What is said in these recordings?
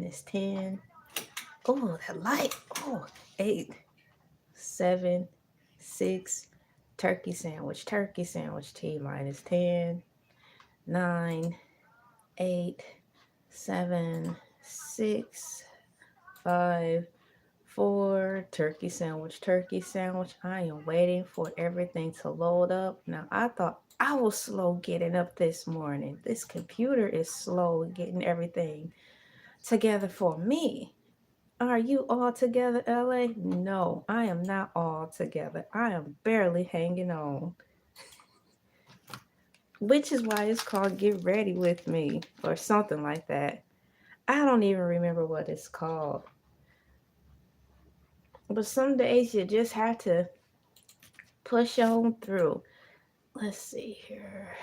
minus 10. Oh, that light. Oh, 8, 7, 6. Turkey sandwich, T minus 10. 9, 8, 7, 6, 5, 4. Turkey sandwich. I am waiting for everything to load up. Now, I thought I was slow getting up this morning. This computer is slow getting everything together for me. Are you all together, LA? No, I am not all together. I am barely hanging on. Which is why it's called Get Ready With Me or something like that. I don't even remember what it's called. But some days you just have to push on through. Let's see here.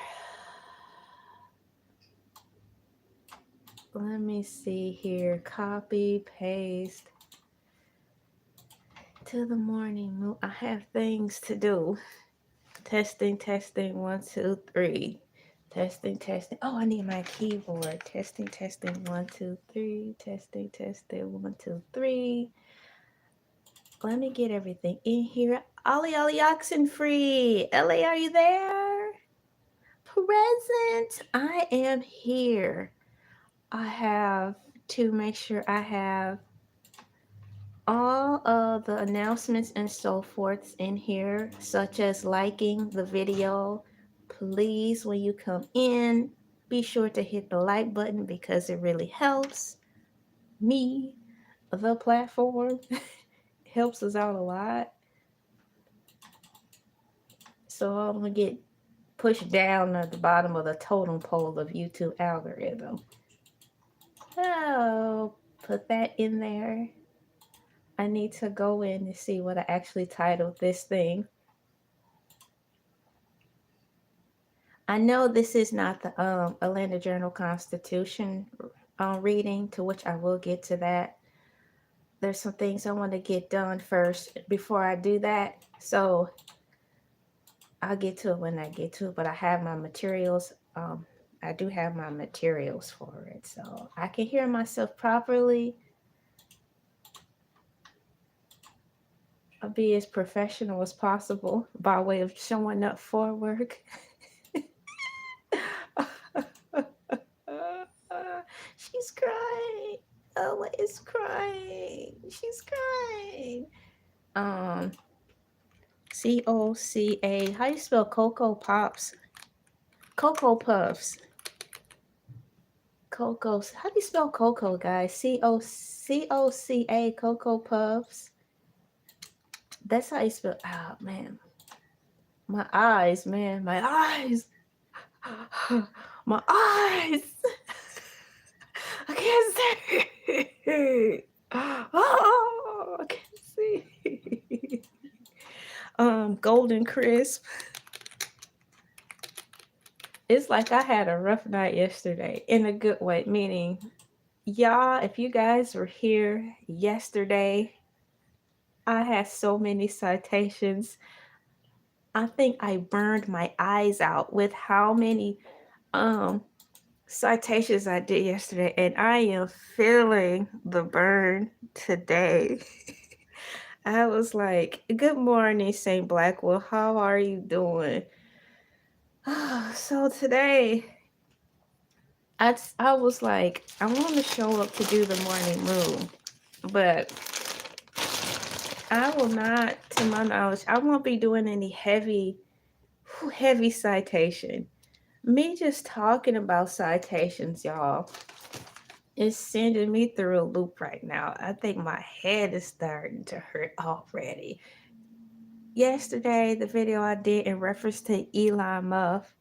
Let me see here. Copy, paste to the morning mood. I have things to do. Testing, testing, 1, 2, 3. Testing, testing. Oh, I need my keyboard. Testing, testing, 1, 2, 3. Testing, testing, 1, 2, 3. Let me get everything in here. Ollie, Ollie, oxen free. LA, are you there? Present. I am here. I have to make sure I have all of the announcements and so forth in here, such as liking the video. Please, when you come in, be sure to hit the like button because it really helps me, the platform. Helps us out a lot. So I'm going to get pushed down at the bottom of the totem pole of YouTube algorithm. So put that in there. I need to go in and see what I actually titled this thing. I know this is not the Atlanta Journal-Constitution reading, to which I will get to that. There's some things I want to get done first before I do that. So I'll get to it when I get to it, but I have my materials. I do have my materials for it, so I can hear myself properly. I'll be as professional as possible by way of showing up for work. She's crying. Ella is crying. She's crying. COCA. How do you spell Cocoa Pops? Cocoa Puffs. Cocoa. How do you spell cocoa, guys? COCA. Cocoa Puffs. That's how you spell. Oh man, my eyes, man, my eyes, my eyes. I can't see. Oh, I can't see. Golden Crisp. It's like I had a rough night yesterday in a good way, meaning, y'all, if you guys were here yesterday, I had so many citations. I think I burned my eyes out with how many citations I did yesterday, and I am feeling the burn today. I was like, good morning, St. Blackwell. How are you doing? So today, I was like, I want to show up to do the morning room, but I will not, to my knowledge, I won't be doing any heavy citation. Me just talking about citations, y'all, is sending me through a loop right now. I think my head is starting to hurt already. Yesterday, the video I did in reference to Elon Musk,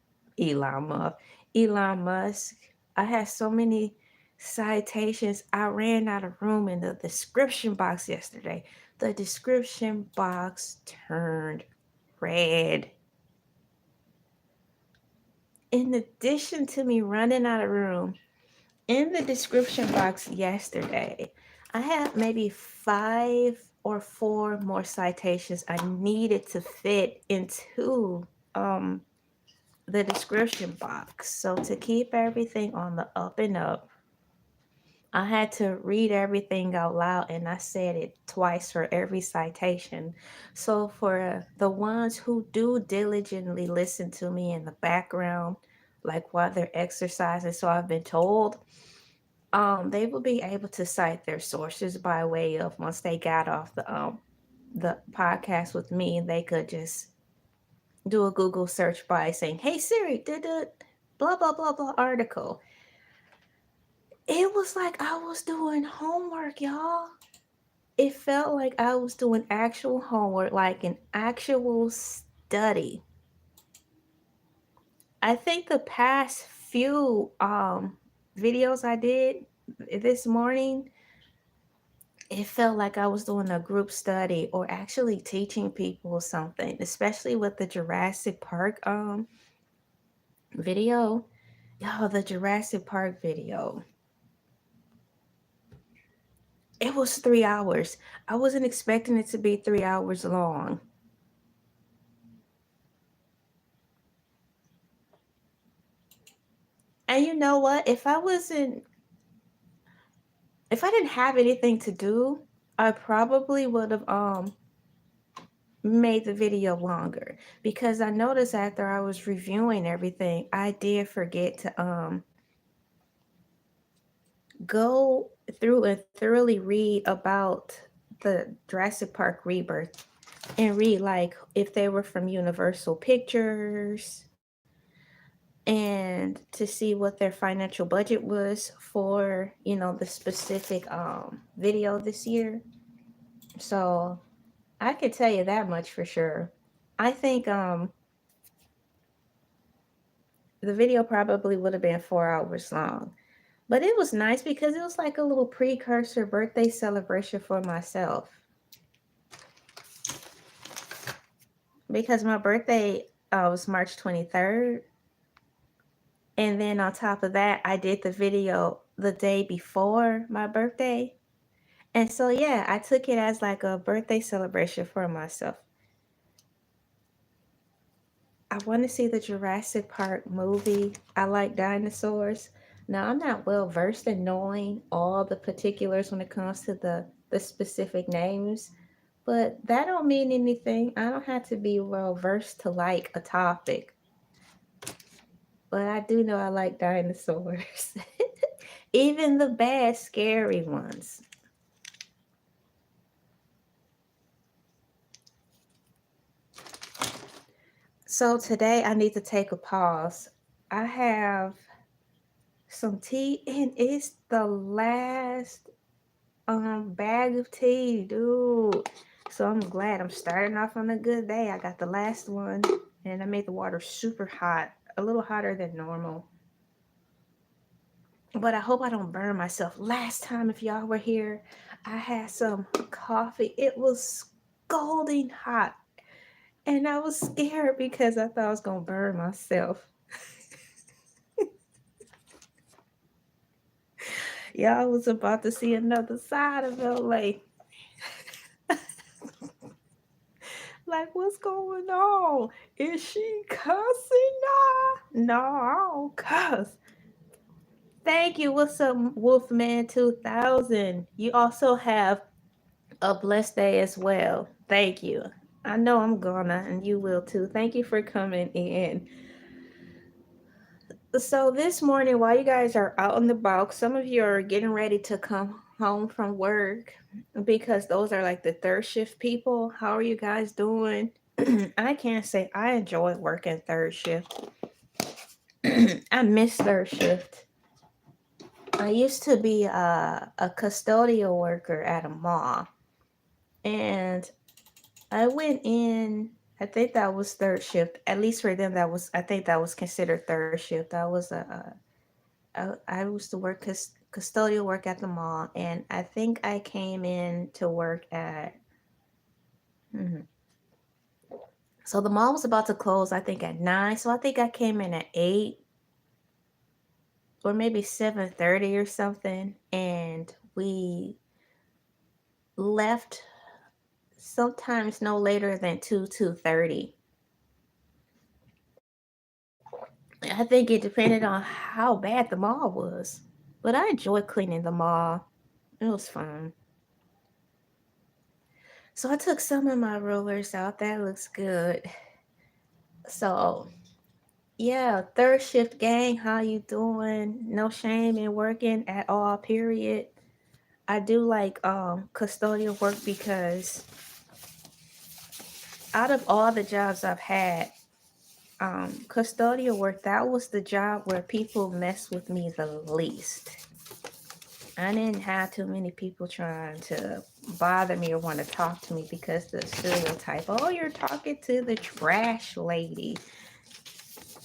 I had so many citations. I ran out of room in the description box yesterday. The description box turned red. In addition to me running out of room, in the description box yesterday, I had maybe 5 or 4 more citations I needed to fit into the description box. So to keep everything on the up and up, I had to read everything out loud and I said it twice for every citation. So for the ones who do diligently listen to me in the background, like while they're exercising, so I've been told, they will be able to cite their sources by way of once they got off the podcast with me, they could just do a Google search by saying, "Hey Siri, did a blah blah blah blah article." It was like I was doing homework, y'all. It felt like I was doing actual homework, like an actual study. I think the past few videos I did this morning, it felt like I was doing a group study or actually teaching people something, especially with the Jurassic Park video. Y'all, the Jurassic Park video. It was 3 hours. I wasn't expecting it to be 3 hours long. And you know what? If I didn't have anything to do, I probably would have made the video longer because I noticed after I was reviewing everything, I did forget to go through and thoroughly read about the Jurassic Park Rebirth and read like if they were from Universal Pictures and to see what their financial budget was for, the specific video this year. So I could tell you that much for sure. I think the video probably would have been 4 hours long. But it was nice because it was like a little precursor birthday celebration for myself. Because my birthday was March 23rd. And then on top of that, I did the video the day before my birthday. And so, yeah, I took it as like a birthday celebration for myself. I want to see the Jurassic Park movie. I like dinosaurs. Now, I'm not well versed in knowing all the particulars when it comes to the specific names, but that don't mean anything. I don't have to be well versed to like a topic, but I do know I like dinosaurs, even the bad, scary ones. So today I need to take a pause. I have some tea, and it's the last bag of tea, dude. So I'm glad I'm starting off on a good day. I got the last one, and I made the water super hot, a little hotter than normal. But I hope I don't burn myself. Last time, if y'all were here, I had some coffee. It was scalding hot, and I was scared because I thought I was gonna burn myself. Y'all was about to see another side of LA. Like, what's going on? Is she cussing now? No, I don't cuss. Thank you. What's up, Wolfman 2000? You also have a blessed day as well. Thank you. I know I'm gonna, and you will too. Thank you for coming in. So this morning, while you guys are out and about, some of you are getting ready to come home from work because those are like the third shift people. How are you guys doing? I can't say I enjoy working third shift. I miss third shift. I used to be a custodial worker at a mall, and I went in. I think that was third shift. At least for them, I think that was considered third shift. I used to work custodial work at the mall, and I think I came in to work at. hmm, So the mall was about to close, I think at 9. So I think I came in at 8 or maybe 7:30 or something, and we left sometimes no later than 2:30. I think it depended on how bad the mall was. But I enjoy cleaning the mall. It was fun. So I took some of my rollers out. That looks good. So yeah, third shift gang, how you doing? No shame in working at all, period. I do like custodial work because out of all the jobs I've had, custodial work, that was the job where people mess with me the least. I didn't have too many people trying to bother me or want to talk to me because the stereotype, oh, you're talking to the trash lady.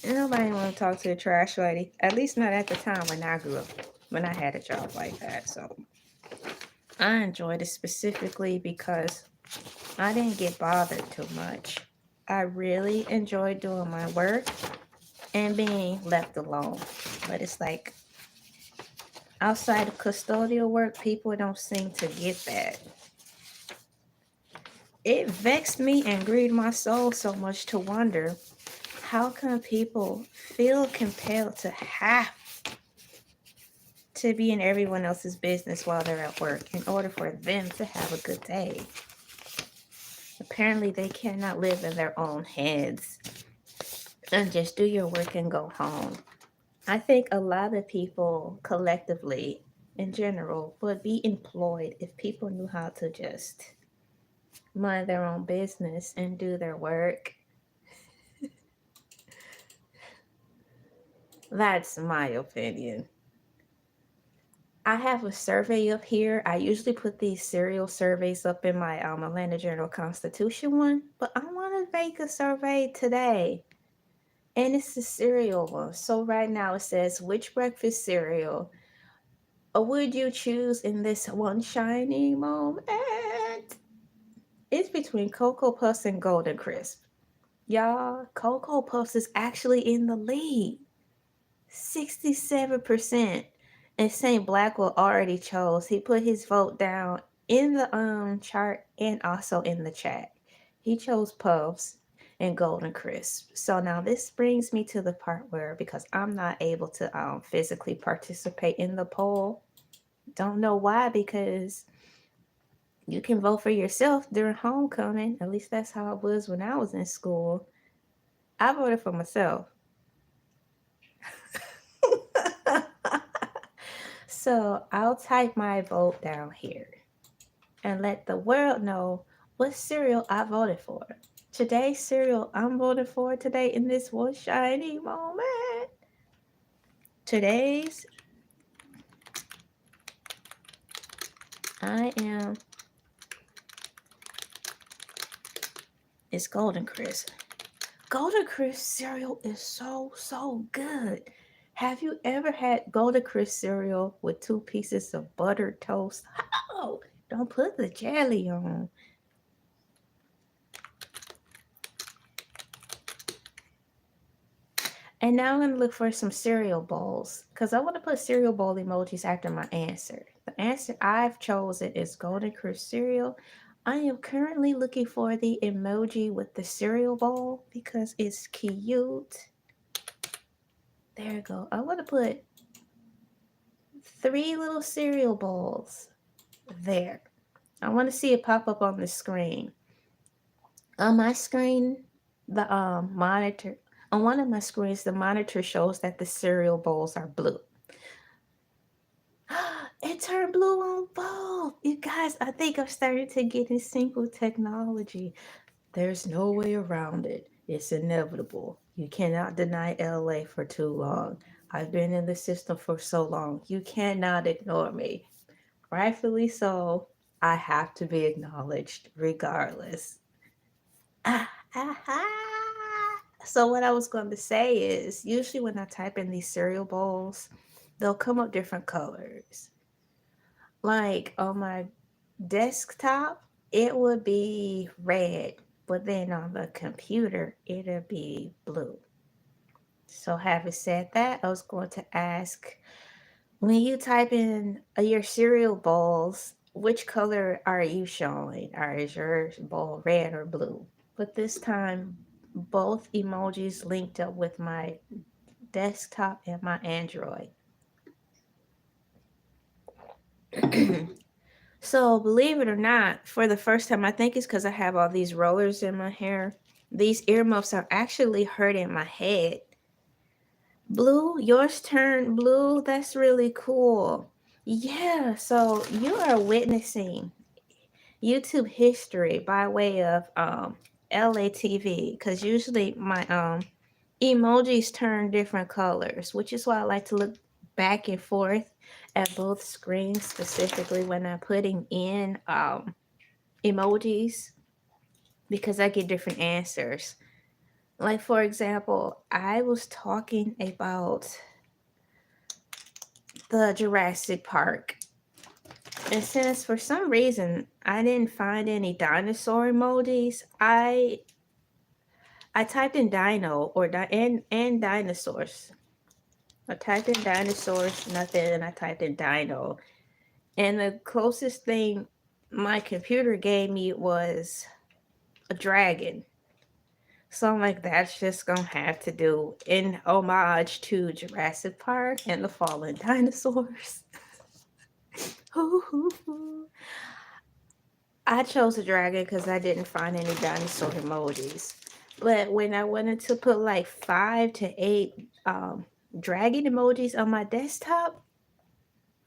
Nobody want to talk to the trash lady, at least not at the time when I grew up, when I had a job like that. So I enjoyed it specifically because I didn't get bothered too much. I really enjoyed doing my work and being left alone. But it's like outside of custodial work, people don't seem to get that. It vexed me and grieved my soul so much to wonder how can people feel compelled to have to be in everyone else's business while they're at work in order for them to have a good day. Apparently, they cannot live in their own heads and just do your work and go home. I think a lot of people collectively, in general, would be employed if people knew how to just mind their own business and do their work. That's my opinion. I have a survey up here. I usually put these serial surveys up in my Atlanta Journal Constitution one, but I want to make a survey today. And it's a cereal one. So right now it says, which breakfast cereal would you choose in this one shining moment? It's between Cocoa Puffs and Golden Crisp. Y'all, Cocoa Puffs is actually in the lead. 67%. And Saint Blackwell already chose. He put his vote down in the chart and also in the chat. He chose Puffs and Golden Crisp. So now this brings me to the part where, because I'm not able to physically participate in the poll, don't know why, because you can vote for yourself during homecoming. At least that's how it was when I was in school. I voted for myself. So I'll type my vote down here and let the world know what cereal I voted for. Today's cereal I'm voting for today in this one shiny moment. Today's I am is Golden Crisp. Golden Crisp cereal is so good. Have you ever had Golden Crisp cereal with 2 pieces of buttered toast? Oh, don't put the jelly on. And now I'm going to look for some cereal bowls because I want to put cereal bowl emojis after my answer. The answer I've chosen is Golden Crisp cereal. I am currently looking for the emoji with the cereal bowl because it's cute. There you go. I want to put 3 little cereal bowls there. I want to see it pop up on the screen. On my screen, the monitor, on one of my screens, the monitor shows that the cereal bowls are blue. It turned blue on both. You guys, I think I'm starting to get in sync with technology. There's no way around it. It's inevitable. You cannot deny LA for too long. I've been in the system for so long. You cannot ignore me. Rightfully so, I have to be acknowledged regardless. Ah, ah, ah. So what I was going to say is, usually when I type in these cereal bowls, they'll come up different colors. Like on my desktop, it would be red, but then on the computer, it'll be blue. So having said that, I was going to ask, when you type in your cereal bowls, which color are you showing? Or is your bowl red or blue? But this time, both emojis linked up with my desktop and my Android. So, believe it or not, for the first time, I think it's because I have all these rollers in my hair. These earmuffs are actually hurting my head. Blue, yours turned blue. That's really cool. Yeah, so you are witnessing YouTube history by way of Elay TV, because usually my emojis turn different colors, which is why I like to look back and forth at both screens, specifically when I'm putting in emojis, because I get different answers. Like, for example, I was talking about the Jurassic Park, and since for some reason I didn't find any dinosaur emojis, I typed in dino or and dinosaurs. I typed in dinosaurs, nothing, and I typed in dino. And the closest thing my computer gave me was a dragon. So I'm like, that's just gonna have to do in homage to Jurassic Park and the fallen dinosaurs. I chose a dragon because I didn't find any dinosaur emojis. But when I wanted to put like 5 to 8 dragon emojis on my desktop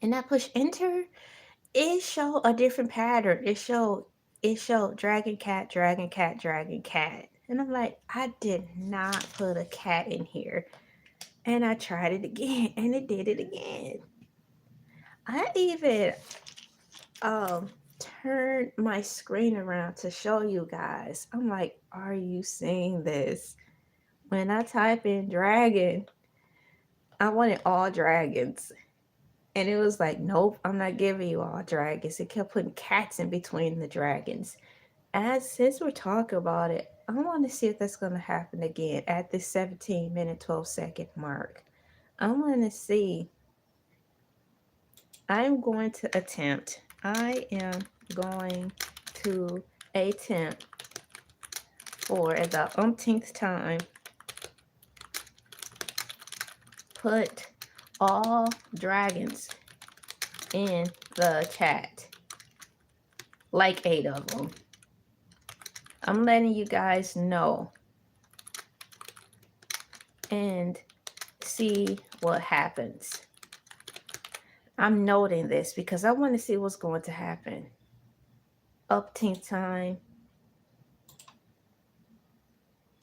and I push enter, it showed a different pattern. It showed dragon cat, dragon cat, dragon cat. And I'm like, I did not put a cat in here. And I tried it again and it did it again. I even um turned my screen around to show you guys. I'm like, are you seeing this? When I type in dragon, I wanted all dragons. And it was like, nope, I'm not giving you all dragons. It kept putting cats in between the dragons. As since we're talking about it, I want to see if that's going to happen again at this 17-minute 12-second mark. I want to see. I'm going to attempt. I am going to attempt for the umpteenth time put all dragons in the chat, like 8 of them. I'm letting you guys know and see what happens. I'm noting this because I want to see what's going to happen. Upteenth time.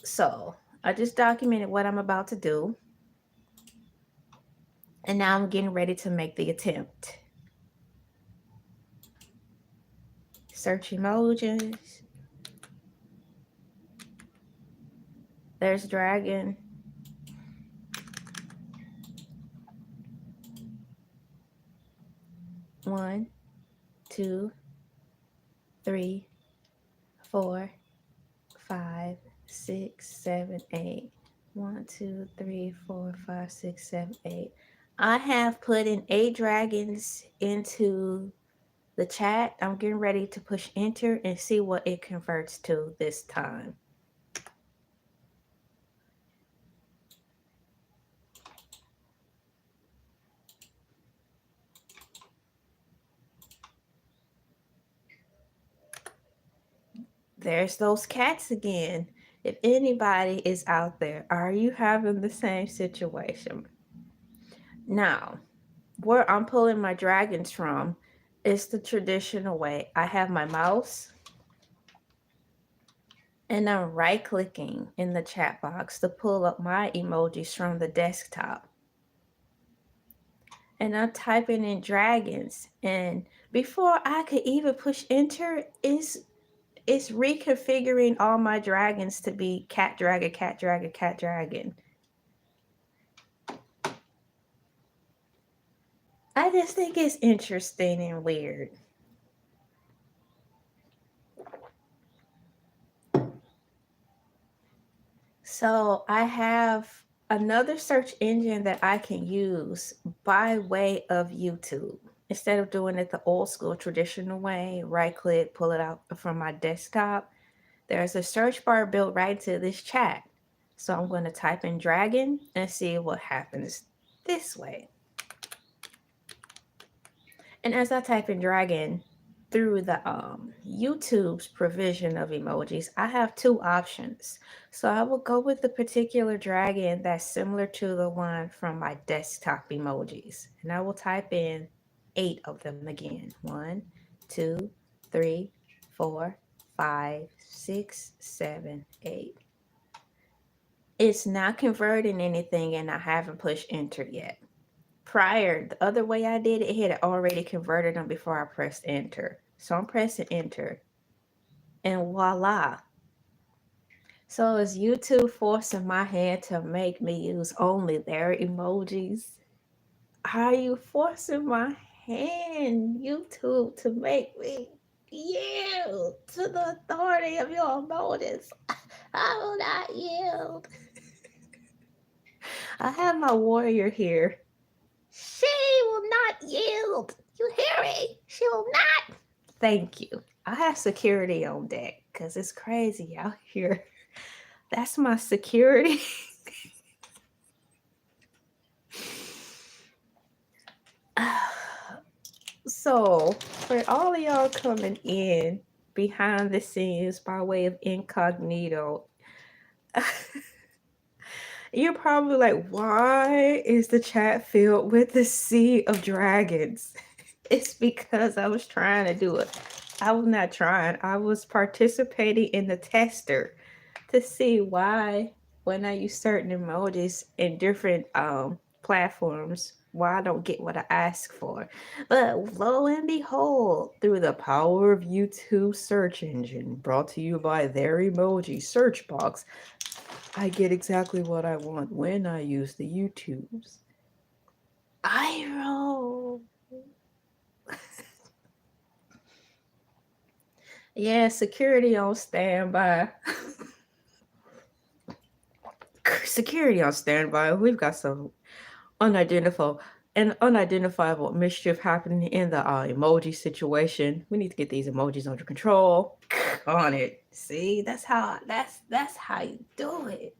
So I just documented what I'm about to do. And now I'm getting ready to make the attempt. Search emojis. There's dragon. One, two, three, 4, 5, 6, 7, 8. 1, 2, 3, 4, 5, 6, 7, 8. I have put in 8 dragons into the chat. I'm getting ready to push enter and see what it converts to this time. There's those cats again. If anybody is out there, are you having the same situation? Now, where I'm pulling my dragons from is the traditional way. I have my mouse and I'm right clicking in the chat box to pull up my emojis from the desktop. And I'm typing in dragons, and before I could even push enter, it's reconfiguring all my dragons to be cat dragon, cat dragon, cat dragon. I just think it's interesting and weird. So I have another search engine that I can use by way of YouTube. Instead of doing it the old school traditional way, right click, pull it out from my desktop, there's a search bar built right to this chat. So I'm going to type in dragon and see what happens this way. And as I type in dragon through the YouTube's provision of emojis, I have two options. So I will go with the particular dragon that's similar to the one from my desktop emojis. And I will type in 8 of them again. 1, 2, 3, 4, 5, 6, 7, 8. It's not converting anything and I haven't pushed enter yet. Prior, the other way I did it, it had already converted them before I pressed enter. So I'm pressing enter and voila. So is YouTube forcing my hand to make me use only their emojis? Are you forcing my hand, YouTube, to make me yield to the authority of your emojis? I will not yield. I have my warrior here. She will not yield. You hear me? She will not. Thank you. I have security on deck because it's crazy out here. That's my security. So, for all of y'all coming in behind the scenes by way of incognito, you're probably like, why is the chat filled with the sea of dragons? It's because I was trying to do it. I was not trying. I was participating in the tester to see why when I use certain emojis in different platforms, why I don't get what I ask for. But lo and behold, through the power of YouTube search engine, brought to you by their emoji search box, I get exactly what I want when I use the YouTubes. I roll. Yeah, security on standby. Security on standby. We've got some unidentifiable mischief happening in the emoji situation. We need to get these emojis under control. On it. See, that's how you do it.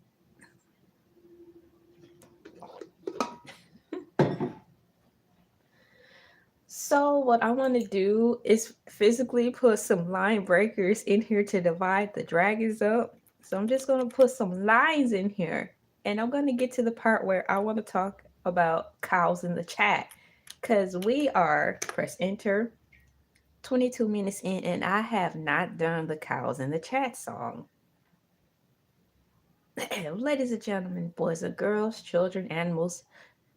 So what I want to do is physically put some line breakers in here to divide the dragons up. So I'm just going to put some lines in here. And I'm going to get to the part where I want to talk about cows in the chat. Because we are, press enter, 22 minutes in, and I have not done the cows in the chat song. Ladies and gentlemen, boys and girls, children, animals,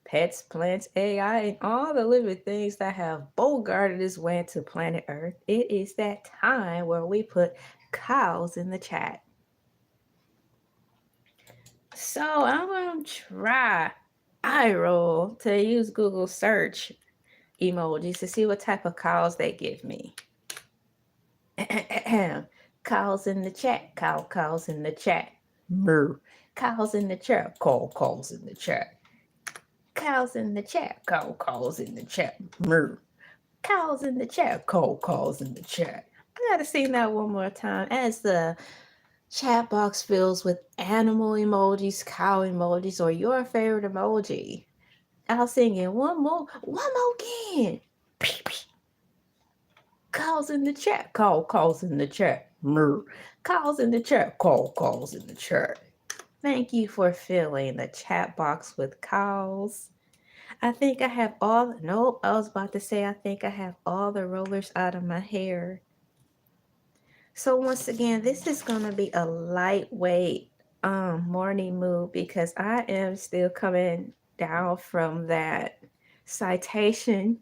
pets, plants, AI, and all the living things that have bogarted its way to planet Earth, it is that time where we put cows in the chat. So I'm going to try iRoll to use Google search emojis to see what type of cows they give me. Cows in the chat, cows in the chat. Moo. Cows in the chat, cows in the chat. Cows in the chat, cows in the chat. Moo. Cows in the chat, cows in the chat. I gotta sing that one more time as the chat box fills with animal emojis, cow emojis, or your favorite emoji. I'll sing it one more again. Cows in the chat, cows in the chat. Moo. Cows in the chat, cows in the chat. Thank you for filling the chat box with cows. I think I have all, nope, I was about to say I think I have all the rollers out of my hair. So once again, this is going to be a lightweight morning mood because I am still coming down from that citation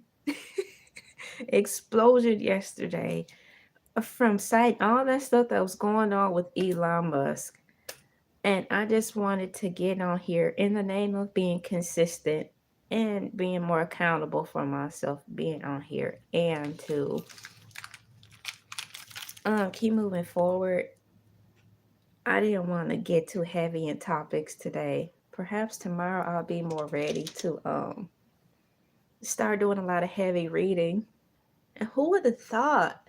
explosion yesterday from citing all that stuff that was going on with Elon Musk. And I just wanted to get on here in the name of being consistent and being more accountable for myself, being on here and to keep moving forward. I didn't want to get too heavy in topics today. Perhaps tomorrow I'll be more ready to start doing a lot of heavy reading. And who would have thought?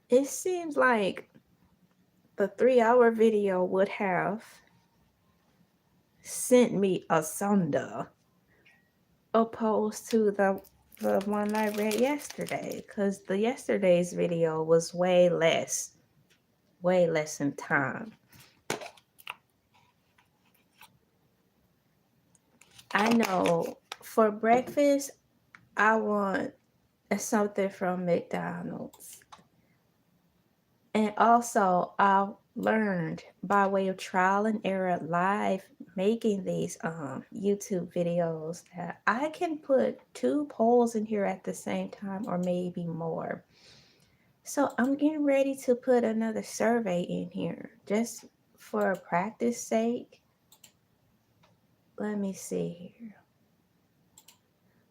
It seems like the 3-hour video would have sent me asunder opposed to the the one I read yesterday, because the yesterday's video was way less in time. I know for breakfast, I want something from McDonald's. And also, I learned by way of trial and error live making these YouTube videos that I can put 2 polls in here at the same time or maybe more. So I'm getting ready to put another survey in here just for practice sake. Let me see here.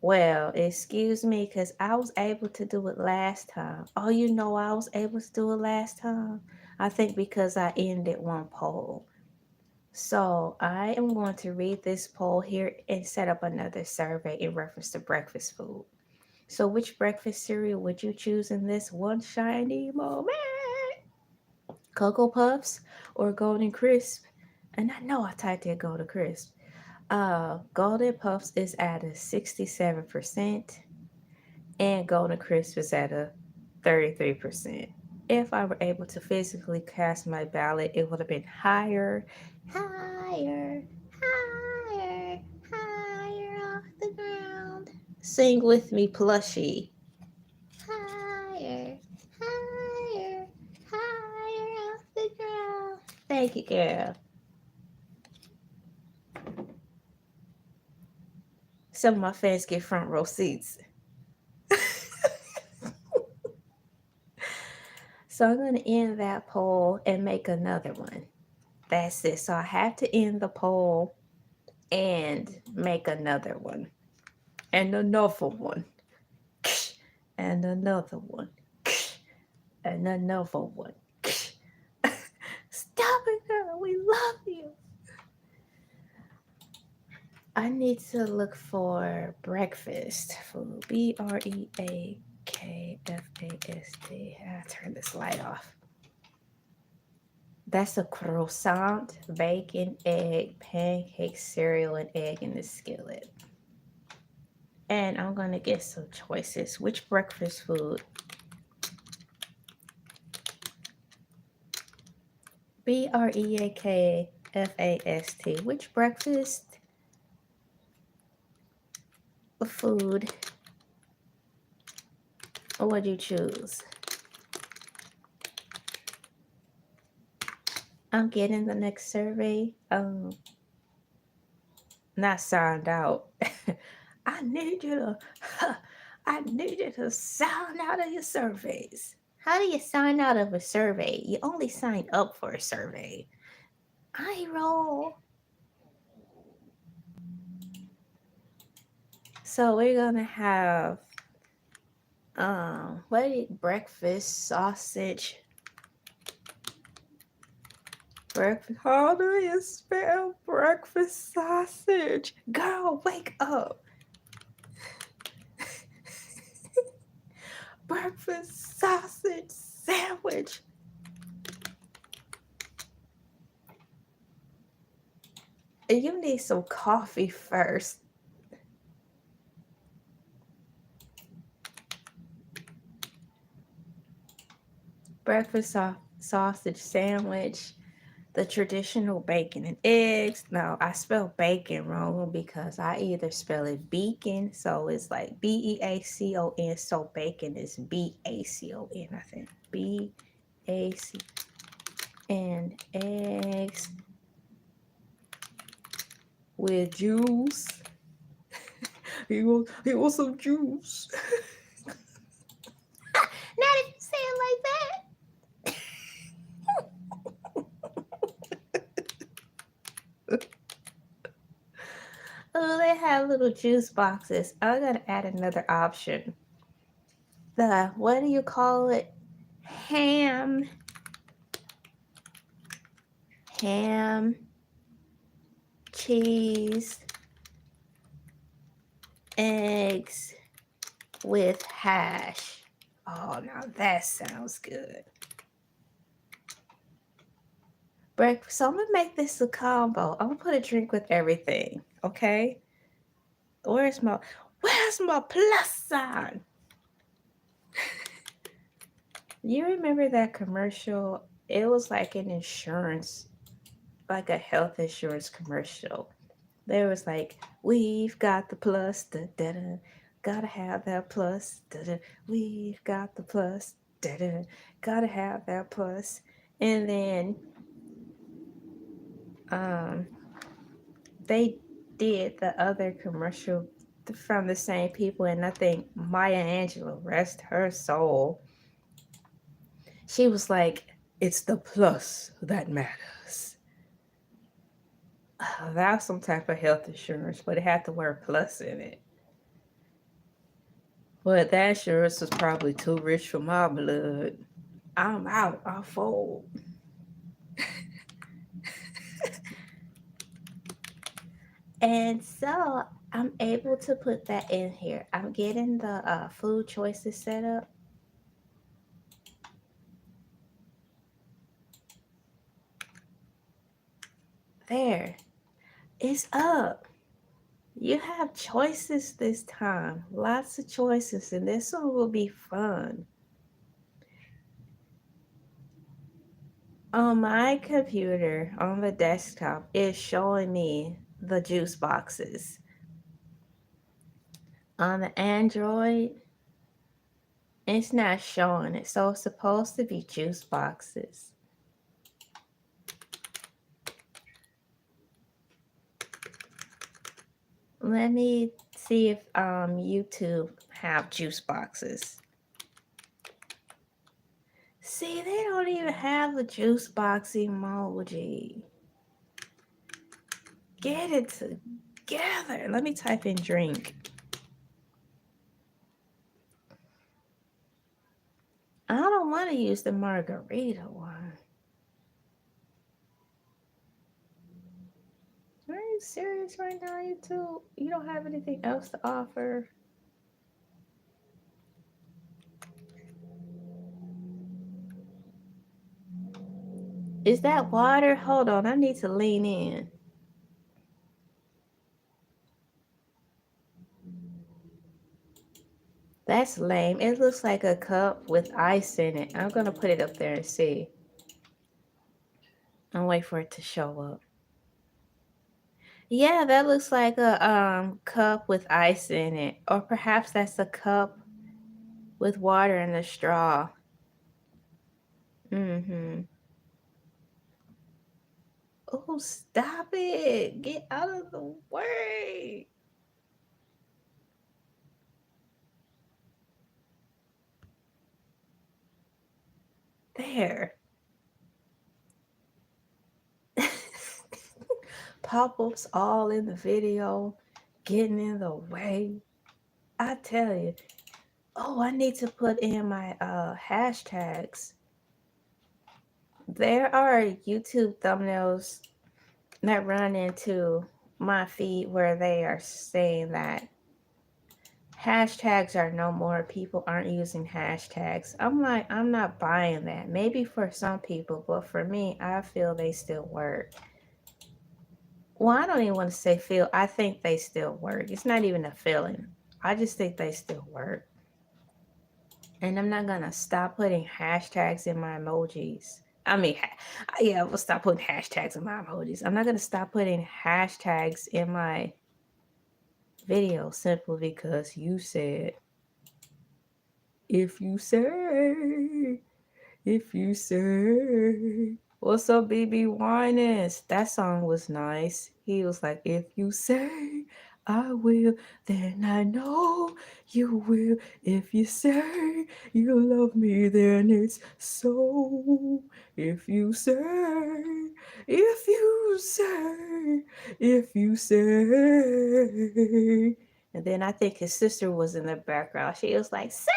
Well, excuse me, because I was able to do it last time. Oh, you know I was able to do it last time? I think because I ended one poll. So I am going to read this poll here and set up another survey in reference to breakfast food. So which breakfast cereal would you choose in this one shiny moment? Cocoa Puffs or Golden Crisp? And I know I typed in Golden Crisp. Golden Puffs is at a 67%, and Golden Crisp is at a 33%. If I were able to physically cast my ballot, it would have been higher, higher, higher, higher off the ground. Sing with me, plushie. Higher, higher, higher off the ground. Thank you, girl. Some of my fans get front row seats. So I'm going to end that poll and make another one. That's it. So I have to end the poll and make another one. And another one. And another one. And another one. Stop it, girl. We love you. I need to look for breakfast food. BREAKFAST. I turn this light off. That's a croissant, bacon, egg, pancake, cereal, and egg in the skillet. And I'm going to get some choices. Which breakfast food? BREAKFAST. Which breakfast food would you choose? I'm getting the next survey. Not signed out. I need you to sign out of your surveys. How do you sign out of a survey? You only sign up for a survey. I roll. So we're gonna have breakfast sausage. Breakfast. How do you spell breakfast sausage? Girl, wake up. Breakfast sausage sandwich. And you need some coffee first. Breakfast sausage sandwich. The traditional bacon and eggs. No, I spell bacon wrong because I either spell it beacon, so it's like BEACON, so bacon is BACON, I think. BAC. And eggs with juice. He wants some juice. Not if you say it like that. Oh, they have little juice boxes. I gotta add another option. The, what do you call it? Ham, cheese, eggs with hash. Oh, now that sounds good. Breakfast. So I'm gonna make this a combo. I'm gonna put a drink with everything. Okay. Where's That's my plus sign. You remember that commercial? It was like an insurance, like a health insurance commercial. There was like, we've got the plus, da da da. Gotta have that plus, da da. We've got the plus, da da. Gotta have that plus. And then um, they did the other commercial from the same people, and I think Maya Angelou, rest her soul, she was like, it's the plus that matters. That was some type of health insurance, but it had the word plus in it. But that insurance was probably too rich for my blood. I'm out. I'll fold. And so I'm able to put that in here. I'm getting the food choices set up. There. It's up. You have choices this time. Lots of choices. And this one will be fun. On my computer, on the desktop, it's showing me the juice boxes. On the Android, it's not showing it. So it's supposed to be juice boxes. Let me see if YouTube have juice boxes. See, they don't even have the juice box emoji. Get it together. Let me type in drink. I don't want to use the margarita one. Are you serious right now, YouTube? You don't have anything else to offer? Is that water? Hold on, I need to lean in. That's lame. It looks like a cup with ice in it. I'm gonna put it up there and see. I'll wait for it to show up. Yeah, that looks like a cup with ice in it. Or perhaps that's a cup with water and a straw. Mm-hmm. Oh, stop it. Get out of the way. There. Pop-ups all in the video, getting in the way. I tell you. Oh, I need to put in my hashtags. There are YouTube thumbnails that run into my feed where they are saying that hashtags are no more. People aren't using hashtags. I'm like, I'm not buying that. Maybe for some people, but for me, I feel they still work. Well, I don't even want to say feel. I think they still work. It's not even a feeling. I just think they still work. And I'm not going to stop putting hashtags in my emojis. I mean, yeah, we'll stop putting hashtags in my emojis. I'm not going to stop putting hashtags in my video simply because you said, if you say, if you say. What's up, BB Winans? That song was nice. He was like, if you say I will, then I know you will. If you say you love me, then it's so. If you say, if you say, if you say. And then I think his sister was in the background. She was like, say.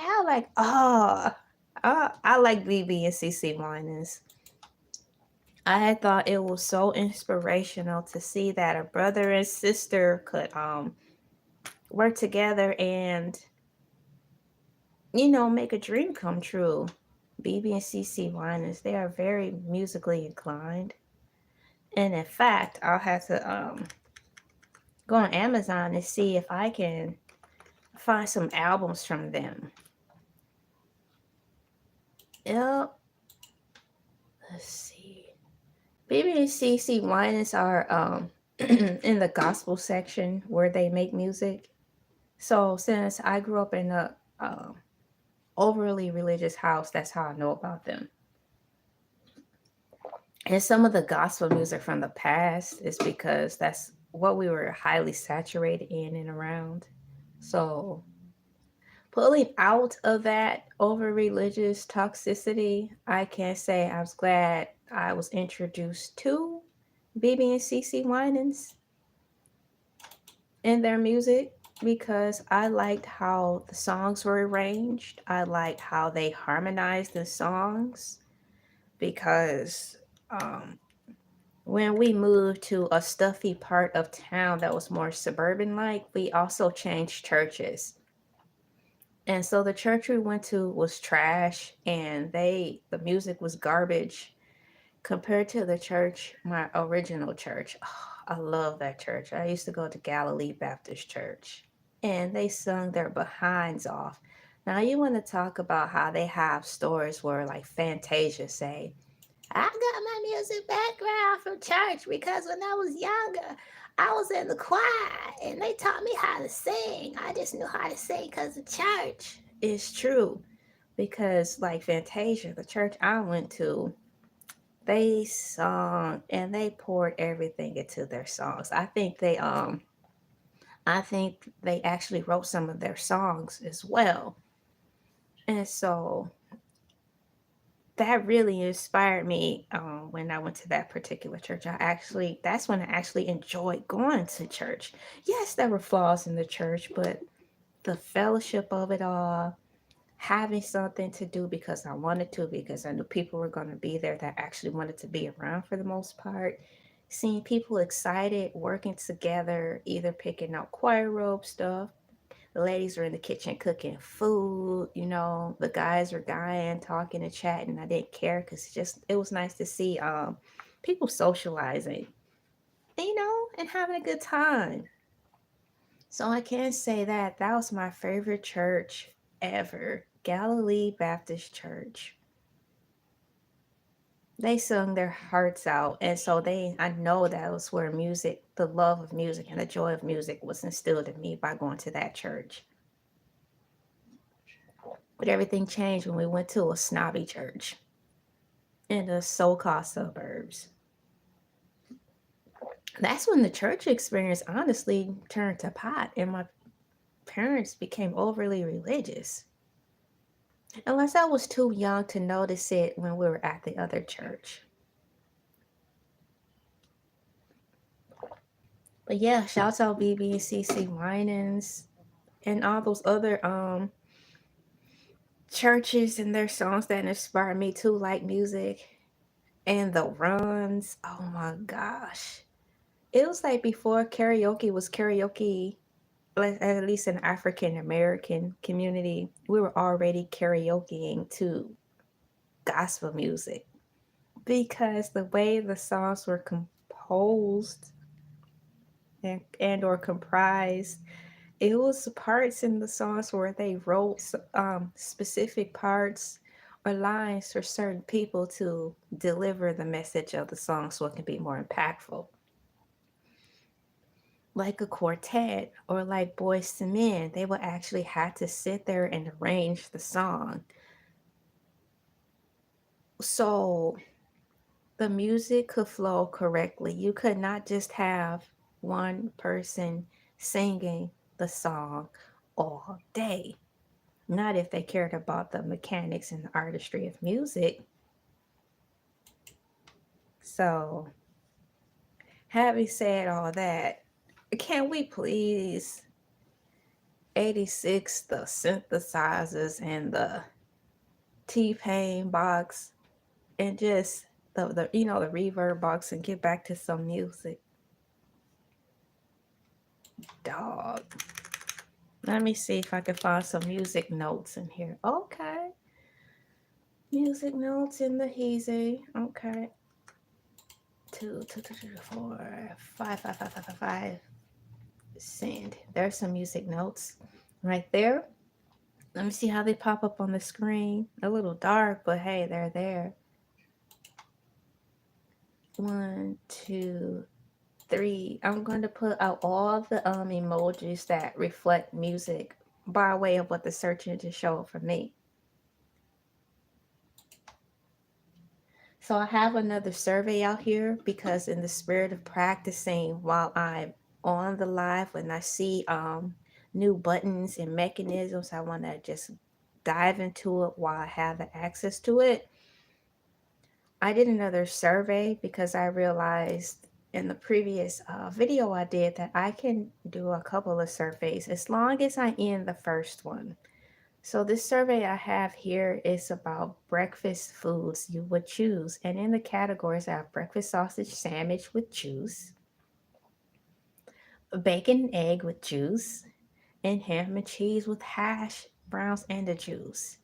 I'm like, oh. I like BB and CC Winans. I had thought it was so inspirational to see that a brother and sister could work together and make a dream come true. BB and CC Winans, they are very musically inclined. And in fact, I'll have to go on Amazon and see if I can find some albums from them. Yep. Let's see. BBCC Winans are in the gospel section where they make music. So since I grew up in a overly religious house, that's how I know about them. And some of the gospel music from the past is because that's what we were highly saturated in and around. So pulling out of that over religious toxicity, I can say I was glad I was introduced to BB and CC Winans in their music because I liked how the songs were arranged. I liked how they harmonized the songs because um, when we moved to a stuffy part of town that was more suburban like, we also changed churches. And so the church we went to was trash and the music was garbage compared to the church, my original church. Oh, I love that church. I used to go to Galilee Baptist Church and they sung their behinds off. Now you want to talk about how they have stories where like Fantasia say, I got my music background from church because when I was younger, I was in the choir and they taught me how to sing. I just knew how to sing because of church. It's true because, like Fantasia, the church I went to, they sung and they poured everything into their songs. I think they actually wrote some of their songs as well. And so that really inspired me when I went to that particular church. That's when I actually enjoyed going to church. Yes, there were flaws in the church, but the fellowship of it all, having something to do because I wanted to, because I knew people were going to be there that actually wanted to be around for the most part. Seeing people excited, working together, either picking out choir robe stuff, the ladies were in the kitchen cooking food, the guys were guying, talking and chatting. I didn't care because it was nice to see people socializing, and having a good time. So I can say that was my favorite church ever, Galilee Baptist Church. They sung their hearts out, and so I know that was where the love of music and the joy of music was instilled in me by going to that church. But everything changed when we went to a snobby church in the so-called suburbs. That's when the church experience honestly turned to pot and my parents became overly religious. Unless I was too young to notice it when we were at the other church. But yeah, shouts out BB and CC Winans and all those other churches and their songs that inspire me to like music. And the runs. Oh my gosh. It was like before karaoke was karaoke, like at least in African American community, we were already karaokeing to gospel music because the way the songs were composed and or comprised, it was parts in the songs where they wrote specific parts or lines for certain people to deliver the message of the song so it can be more impactful. Like a quartet or like Boys to Men, they would actually have to sit there and arrange the song. So the music could flow correctly. You could not just have one person singing the song all day. Not if they cared about the mechanics and the artistry of music. So, having said all that, can we please 86 the synthesizers and the T-Pain box and just the reverb box and get back to some music? Dog. Let me see if I can find some music notes in here. Okay. Music notes in the Hiiii. Okay. 2, 2, 2, 2, 4, 5, 5, 5, 5, 5, 5. Send. There's some music notes right there. Let me see how they pop up on the screen. A little dark, but hey, they're there. 1, 2, 3. I'm going to put out all the emojis that reflect music by way of what the search engine showed for me. So I have another survey out here because in the spirit of practicing while I'm on the live, when I see new buttons and mechanisms, I want to just dive into it while I have the access to it. I did another survey because I realized in the previous video I did that I can do a couple of surveys as long as I end the first one. So this survey I have here is about breakfast foods you would choose. And in the categories, I have breakfast sausage sandwich with juice, bacon and egg with juice, and ham and cheese with hash browns and the juice.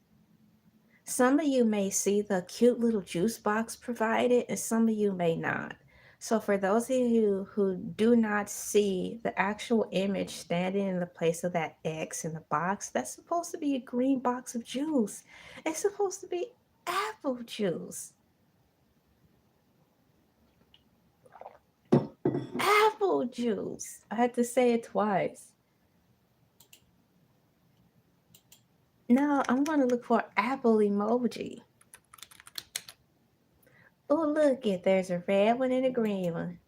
Some of you may see the cute little juice box provided, and some of you may not. So for those of you who do not see the actual image standing in the place of that X in the box, that's supposed to be a green box of juice. It's supposed to be apple juice. Apple juice. I had to say it twice. Now I'm going to look for apple emoji. Oh, look it. There's a red one and a green one.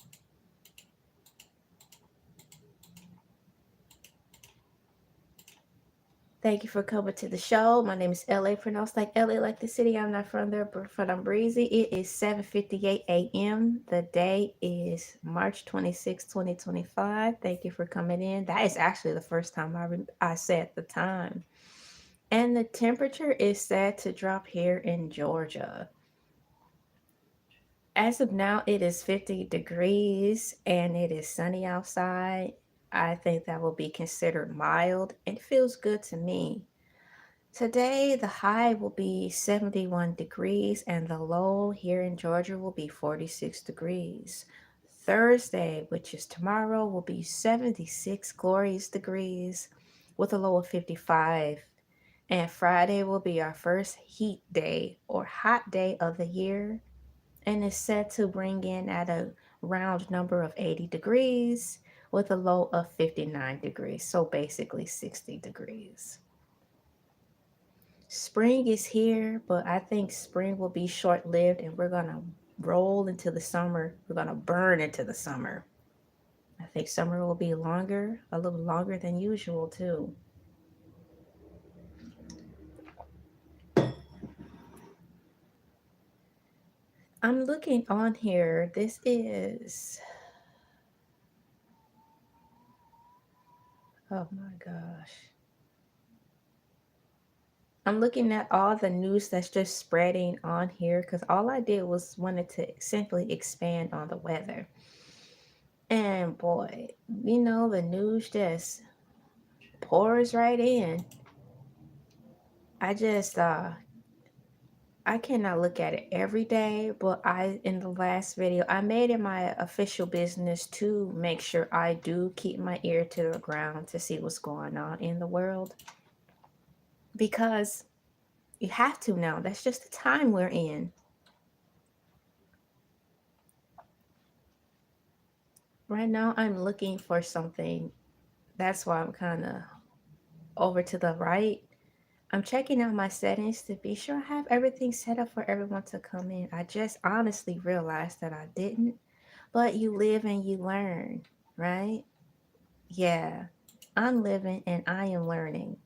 Thank you for coming to the show. My name is LA, pronounced like LA, like the city. I'm not from there, but I'm breezy. It is 7:58 a.m. The day is March 26, 2025. Thank you for coming in. That is actually the first time I said the time. And the temperature is set to drop here in Georgia. As of now, it is 50 degrees and it is sunny outside. I think that will be considered mild. It feels good to me. Today, the high will be 71 degrees and the low here in Georgia will be 46 degrees. Thursday, which is tomorrow, will be 76 glorious degrees with a low of 55. And Friday will be our first heat day or hot day of the year and is set to bring in at a round number of 80 degrees with a low of 59 degrees. So basically 60 degrees. Spring is here, but I think spring will be short lived and we're going to roll into the summer. We're going to burn into the summer. I think summer will be longer, a little longer than usual, too. I'm looking on here. This is, oh my gosh. I'm looking at all the news that's just spreading on here because all I did was wanted to simply expand on the weather. And boy, the news just pours right in. I cannot look at it every day, but in the last video, I made it my official business to make sure I do keep my ear to the ground to see what's going on in the world. Because you have to now. That's just the time we're in. Right now, I'm looking for something. That's why I'm kind of over to the right. I'm checking out my settings to be sure I have everything set up for everyone to come in. I just honestly realized that I didn't. But you live and you learn, right? Yeah, I'm living and I am learning.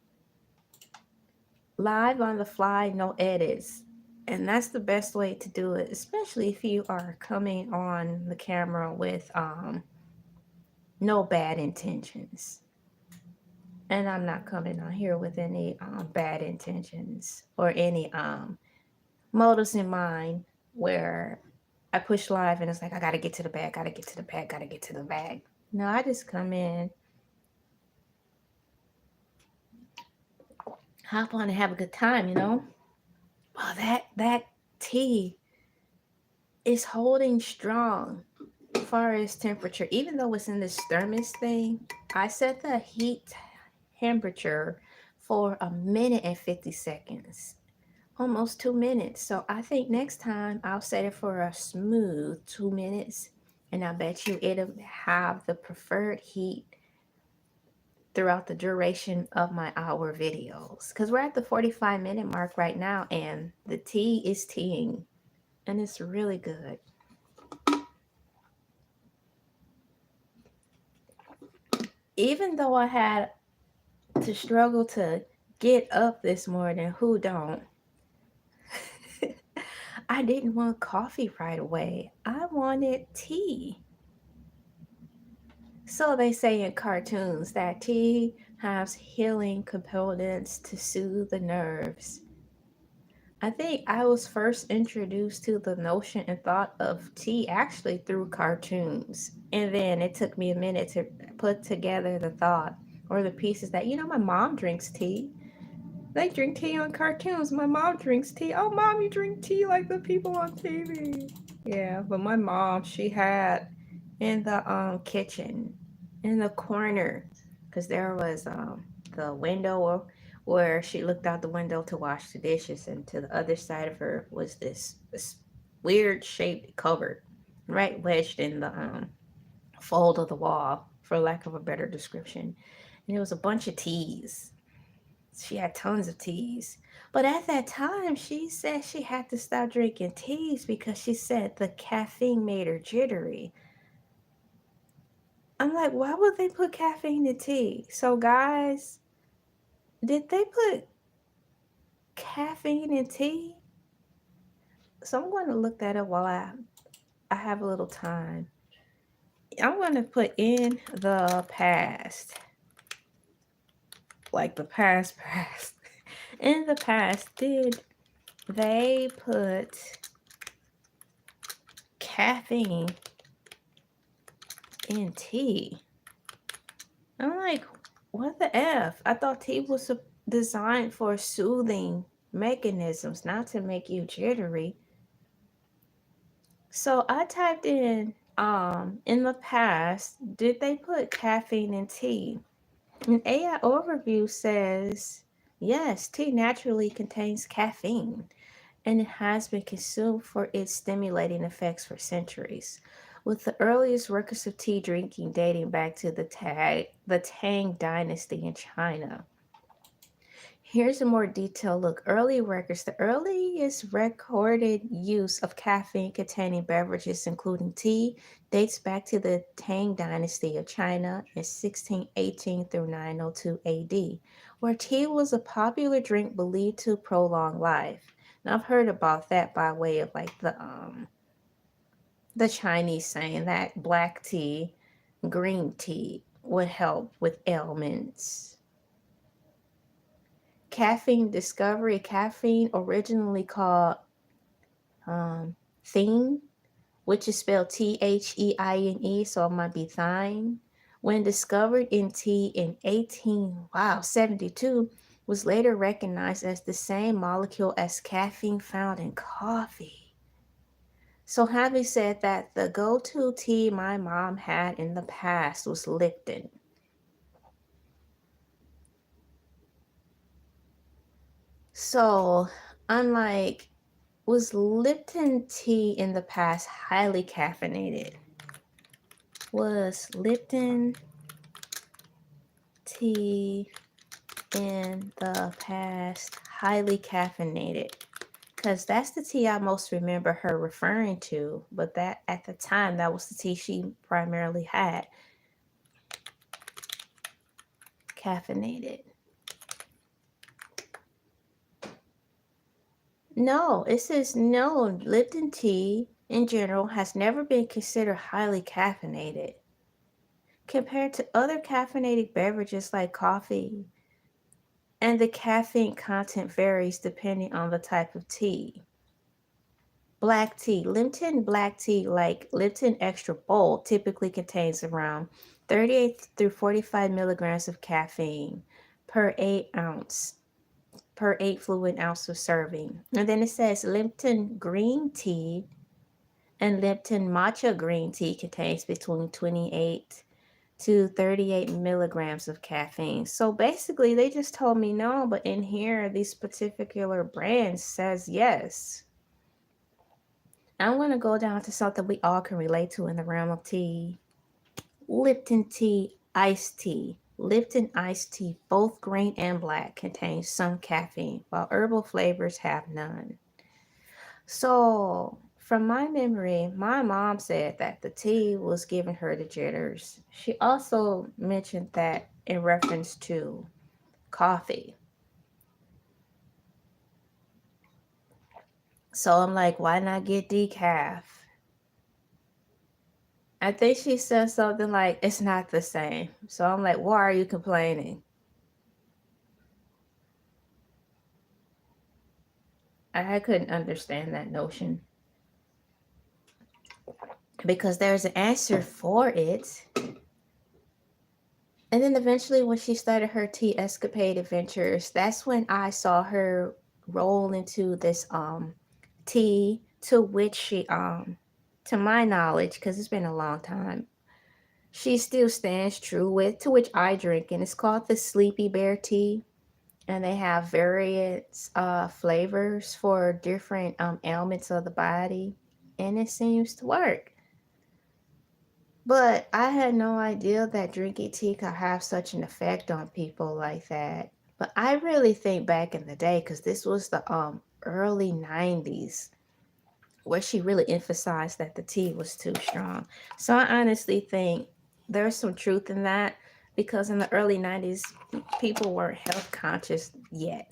Live on the fly, no edits. And that's the best way to do it, especially if you are coming on the camera with no bad intentions. And I'm not coming on here with any bad intentions or any motives in mind where I push live and it's like, I gotta get to the bag, gotta get to the bag, gotta get to the bag. No, I just come in, hop on and have a good time. Well, that tea is holding strong far as temperature, even though it's in this thermos thing, I set the heat temperature for 1 minute and 50 seconds, almost 2 minutes. So I think next time I'll set it for a smooth 2 minutes, and I bet you it'll have the preferred heat throughout the duration of my hour videos. Because we're at the 45-minute mark right now, and the tea is teaing, and it's really good. Even though I had to struggle to get up this morning, who don't? I didn't want coffee right away. I wanted tea. So they say in cartoons that tea has healing components to soothe the nerves. I think I was first introduced to the notion and thought of tea actually through cartoons. And then it took me a minute to put together the thought or the pieces that, my mom drinks tea. They drink tea on cartoons. My mom drinks tea. Oh, mom, you drink tea like the people on TV. Yeah, but my mom, she had in the kitchen, in the corner, because there was the window where she looked out the window to wash the dishes, and to the other side of her was this weird shaped cupboard, right wedged in the fold of the wall, for lack of a better description. And it was a bunch of teas. She had tons of teas. But at that time, she said she had to stop drinking teas because she said the caffeine made her jittery. I'm like, why would they put caffeine in tea? So, guys, did they put caffeine in tea? So, I'm going to look that up while I have a little time. I'm going to put in the past. Like the past. In the past, did they put caffeine in tea? I'm like, what the F? I thought tea was designed for soothing mechanisms, not to make you jittery. So I typed in the past, did they put caffeine in tea? An AI overview says, yes, tea naturally contains caffeine, and it has been consumed for its stimulating effects for centuries, with the earliest records of tea drinking dating back to the Tang Dynasty in China. Here's a more detailed look. Early records. The earliest recorded use of caffeine containing beverages, including tea, dates back to the Tang Dynasty of China in 1618 through 902 AD, where tea was a popular drink believed to prolong life. Now, I've heard about that by way of like the Chinese saying that black tea, green tea would help with ailments. Caffeine discovery. Caffeine, originally called theine, which is spelled Theine, so it might be thine, when discovered in tea in 1872, was later recognized as the same molecule as caffeine found in coffee. So having said that, the go-to tea my mom had in the past was Lipton. So, unlike, was Lipton tea in the past highly caffeinated? Was Lipton tea in the past highly caffeinated? Because that's the tea I most remember her referring to, but that at the time, that was the tea she primarily had. Caffeinated. No, it says no, Lipton tea in general has never been considered highly caffeinated. Compared to other caffeinated beverages like coffee, and the caffeine content varies depending on the type of tea. Black tea. Lipton black tea, like Lipton Extra Bold, typically contains around 38 through 45 milligrams of caffeine per 8 fluid ounce of serving. And then it says Lipton green tea And Lipton matcha green tea contains between 28 to 38 milligrams of caffeine. So basically, they just told me no, but in here, these particular brands says yes. I'm going to go down to something we all can relate to in the realm of tea. Lipton tea, iced tea. Lipton iced tea, both green and black, contains some caffeine, while herbal flavors have none. So, from my memory, my mom said that the tea was giving her the jitters. She also mentioned that in reference to coffee. So I'm like, why not get decaf? I think she said something like, it's not the same. So I'm like, why are you complaining? I couldn't understand that notion because there's an answer for it. And then eventually, when she started her tea escapade adventures, that's when I saw her roll into this tea to which she to my knowledge, because it's been a long time, she still stands true with, to which I drink, and it's called the Sleepy Bear tea. And they have various flavors for different ailments of the body, and it seems to work. But I had no idea that drinking tea could have such an effect on people like that. But I really think back in the day, because this was the early 90s, where she really emphasized that the tea was too strong. So I honestly think there's some truth in that, because in the early 90s, people weren't health conscious yet.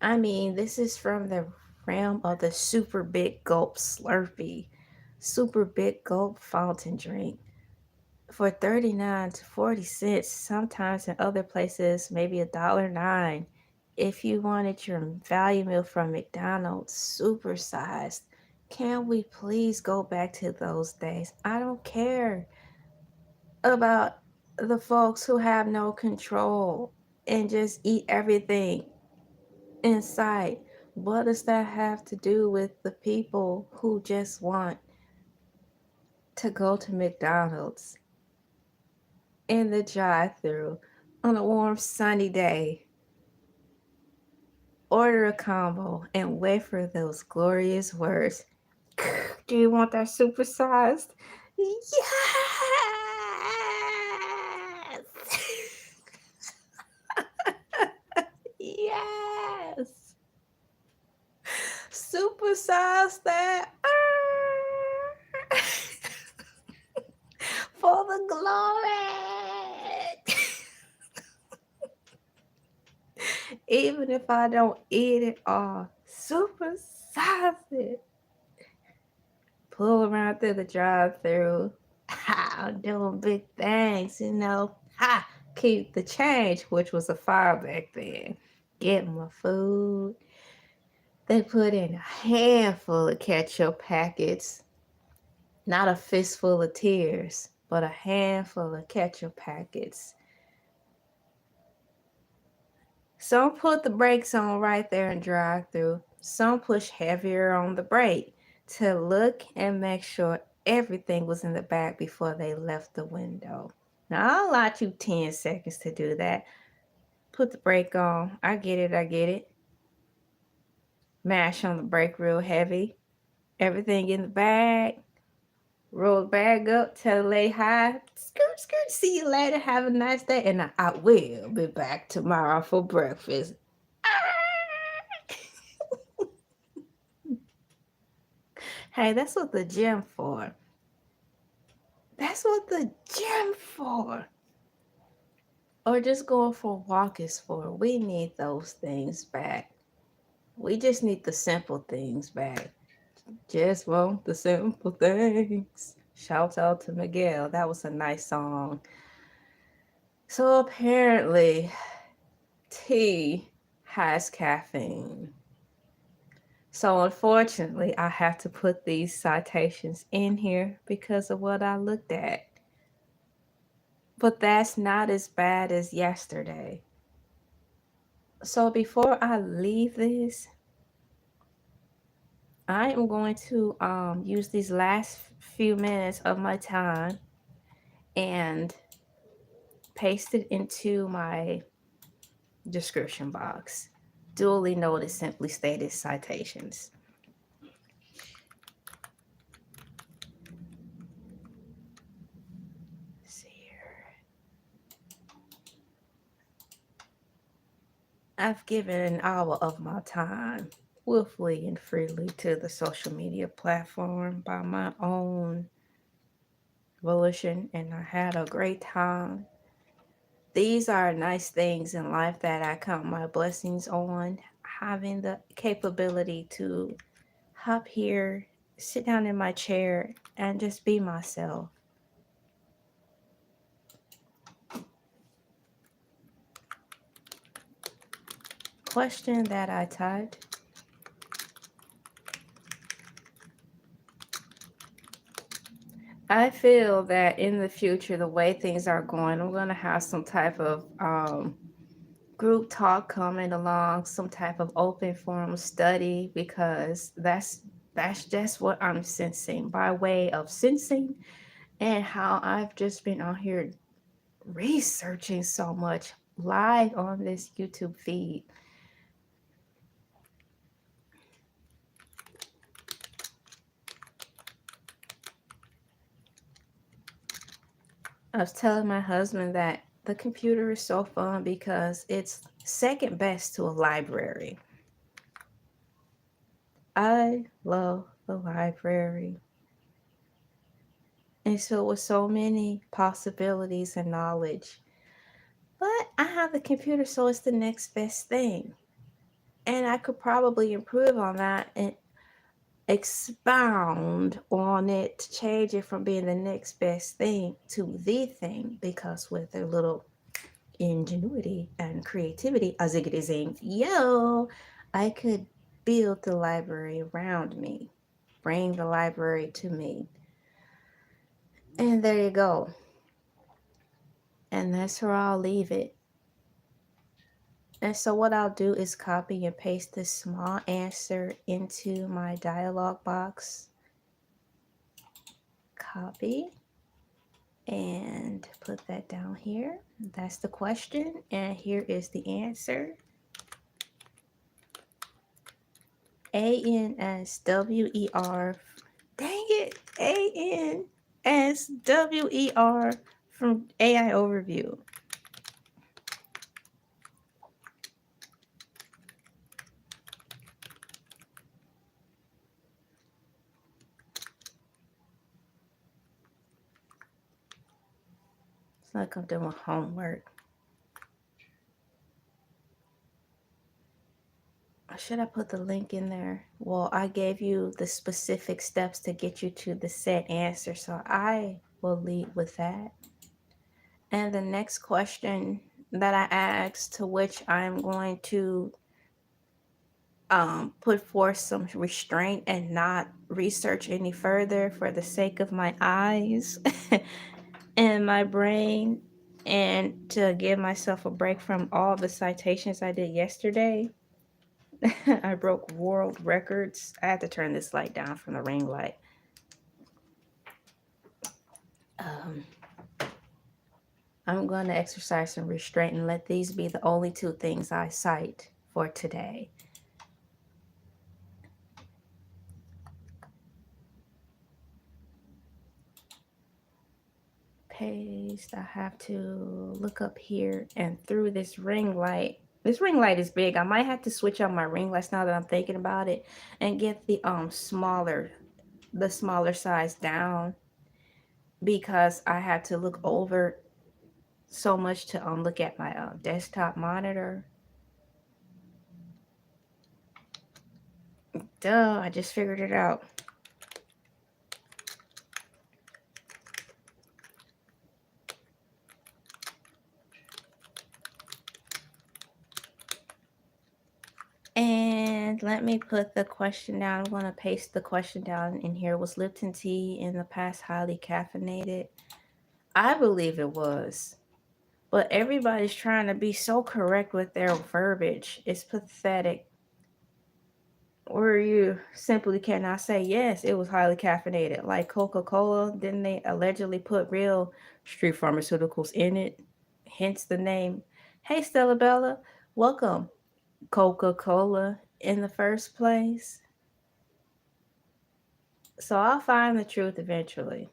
I mean, this is from the realm of the super big gulp Slurpee, super big gulp fountain drink for 39 to 40 cents, sometimes in other places maybe $1.09. If you wanted your value meal from McDonald's supersized, can we please go back to those days? I don't care about the folks who have no control and just eat everything in sight. What does that have to do with the people who just want to go to McDonald's in the drive-thru on a warm sunny day, order a combo, and wait for those glorious words? Do you want that supersized? Yes! Yes! Supersize that for the glory. Even if I don't eat it all, supersize it. Pull around through the drive-through. I'm doing big things, you know. Ha! Keep the change, which was a fire back then. Get my food. They put in a handful of ketchup packets. Not a fistful of tears, but a handful of ketchup packets. Some put the brakes on right there in drive-through. Some push heavier on the brake to look and make sure everything was in the bag before they left the window. Now, I'll allot you 10 seconds to do that. Put the brake on. I get it, I get it. Mash on the brake real heavy. Everything in the bag. Roll the bag up, tell the lady hi. Skirt, skirt, see you later. Have a nice day. And I will be back tomorrow for breakfast. Hey, that's what the gym for. That's what the gym for. Or just going for a walk is for. We need those things back. We just need the simple things back. Just want the simple things. Shout out to Miguel. That was a nice song. So apparently, tea has caffeine. So unfortunately, I have to put these citations in here because of what I looked at. But that's not as bad as yesterday. So before I leave this, I am going to use these last few minutes of my time and paste it into my description box. Duly noted, simply stated citations. Let's see here. I've given an hour of my time willfully and freely to the social media platform by my own volition, and I had a great time. These are nice things in life that I count my blessings on. Having the capability to hop here, sit down in my chair, and just be myself. Question that I typed: I feel that in the future, the way things are going, I'm going to have some type of group talk coming along, some type of open forum study, because that's just what I'm sensing by way of sensing, and how I've just been on here researching so much live on this YouTube feed. I was telling my husband that the computer is so fun because it's second best to a library. I love the library. And so with so many possibilities and knowledge. But I have the computer, so it's the next best thing. And I could probably improve on that and expound on it to change it from being the next best thing to the thing, because with a little ingenuity and creativity, a ziggity zing, yo, I could build the library around me, bring the library to me. And there you go. And that's where I'll leave it. And so what I'll do is copy and paste this small answer into my dialog box. Copy and put that down here. That's the question, and here is the answer. ANSWER. Dang it, ANSWER from AI Overview. It's like I'm doing homework. Should I put the link in there? Well, I gave you the specific steps to get you to the set answer, so I will lead with that. And the next question that I asked, to which I'm going to put forth some restraint and not research any further for the sake of my eyes and my brain, and to give myself a break from all the citations I did yesterday. I broke world records. I had to turn this light down from the ring light. Um, I'm going to exercise some restraint and let these be the only two things I cite for today. Paste. I have to look up here and through this ring light. This ring light is big. I might have to switch out my ring lights now that I'm thinking about it, and get the smaller size down, because I had to look over so much to look at my desktop monitor. Duh, I just figured it out. And let me put the question down. I'm going to paste the question down in here. Was Lipton tea in the past highly caffeinated? I believe it was. But everybody's trying to be so correct with their verbiage. It's pathetic. Or you simply cannot say yes, it was highly caffeinated. Like Coca-Cola, didn't they allegedly put real street pharmaceuticals in it? Hence the name. Hey Stella Bella, welcome. Coca-Cola in the first place. So I'll find the truth eventually.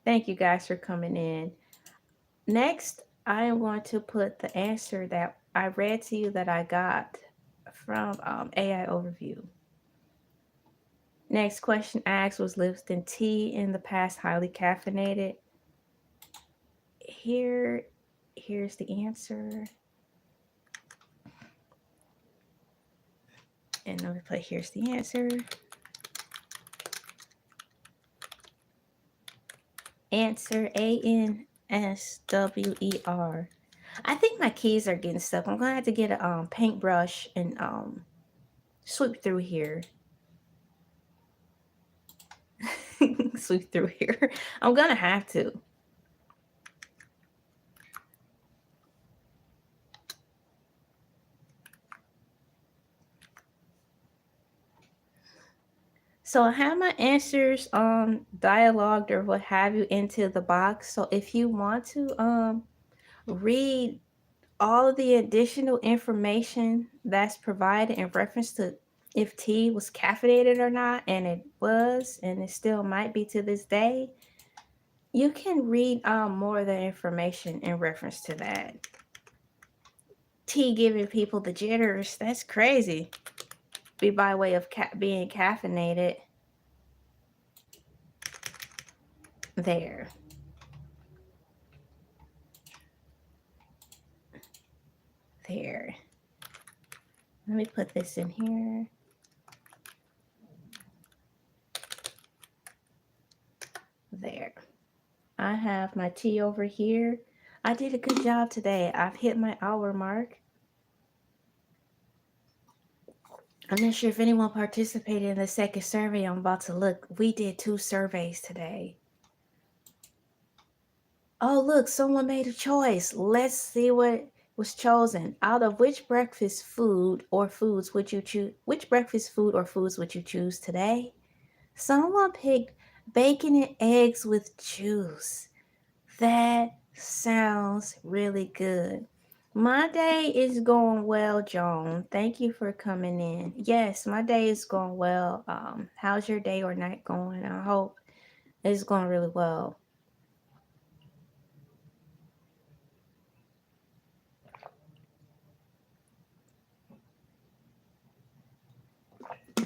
Thank you guys for coming in. Next, I am going to put the answer that I read to you that I got from AI Overview. Next question asked, was Lipton tea in the past highly caffeinated? Here, here's the answer. And let me put here's the answer. Answer ANSWER. I think my keys are getting stuck. I'm gonna have to get a paintbrush and sweep through here. Sweep through here. I'm gonna have to. So I have my answers dialogued or what have you into the box. So if you want to read all of the additional information that's provided in reference to if tea was caffeinated or not, and it was, and it still might be to this day, you can read more of the information in reference to that. Tea giving people the jitters, that's crazy. Be by way of being caffeinated. There. There. Let me put this in here. There. I have my tea over here. I did a good job today. I've hit my hour mark. I'm not sure if anyone participated in the second survey. I'm about to look. We did 2 surveys today. Oh, look, someone made a choice. Let's see what was chosen. Out of which breakfast food or foods would you choose? Which breakfast food or foods would you choose today? Someone picked bacon and eggs with juice. That sounds really good. My day is going well, Joan. Thank you for coming in. Yes, my day is going well. How's your day or night going? I hope it's going really well.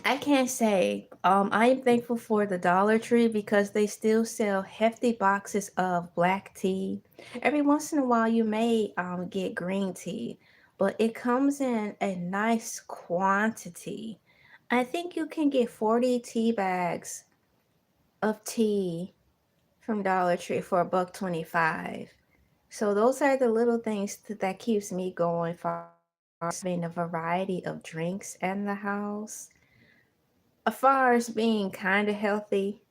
I can't say. I am thankful for the Dollar Tree because they still sell hefty boxes of black tea. Every once in a while, you may get green tea, but it comes in a nice quantity. I think you can get 40 tea bags of tea from Dollar Tree for $1.25. So those are the little things that keeps me going for having a variety of drinks in the house. As far as being kind of healthy,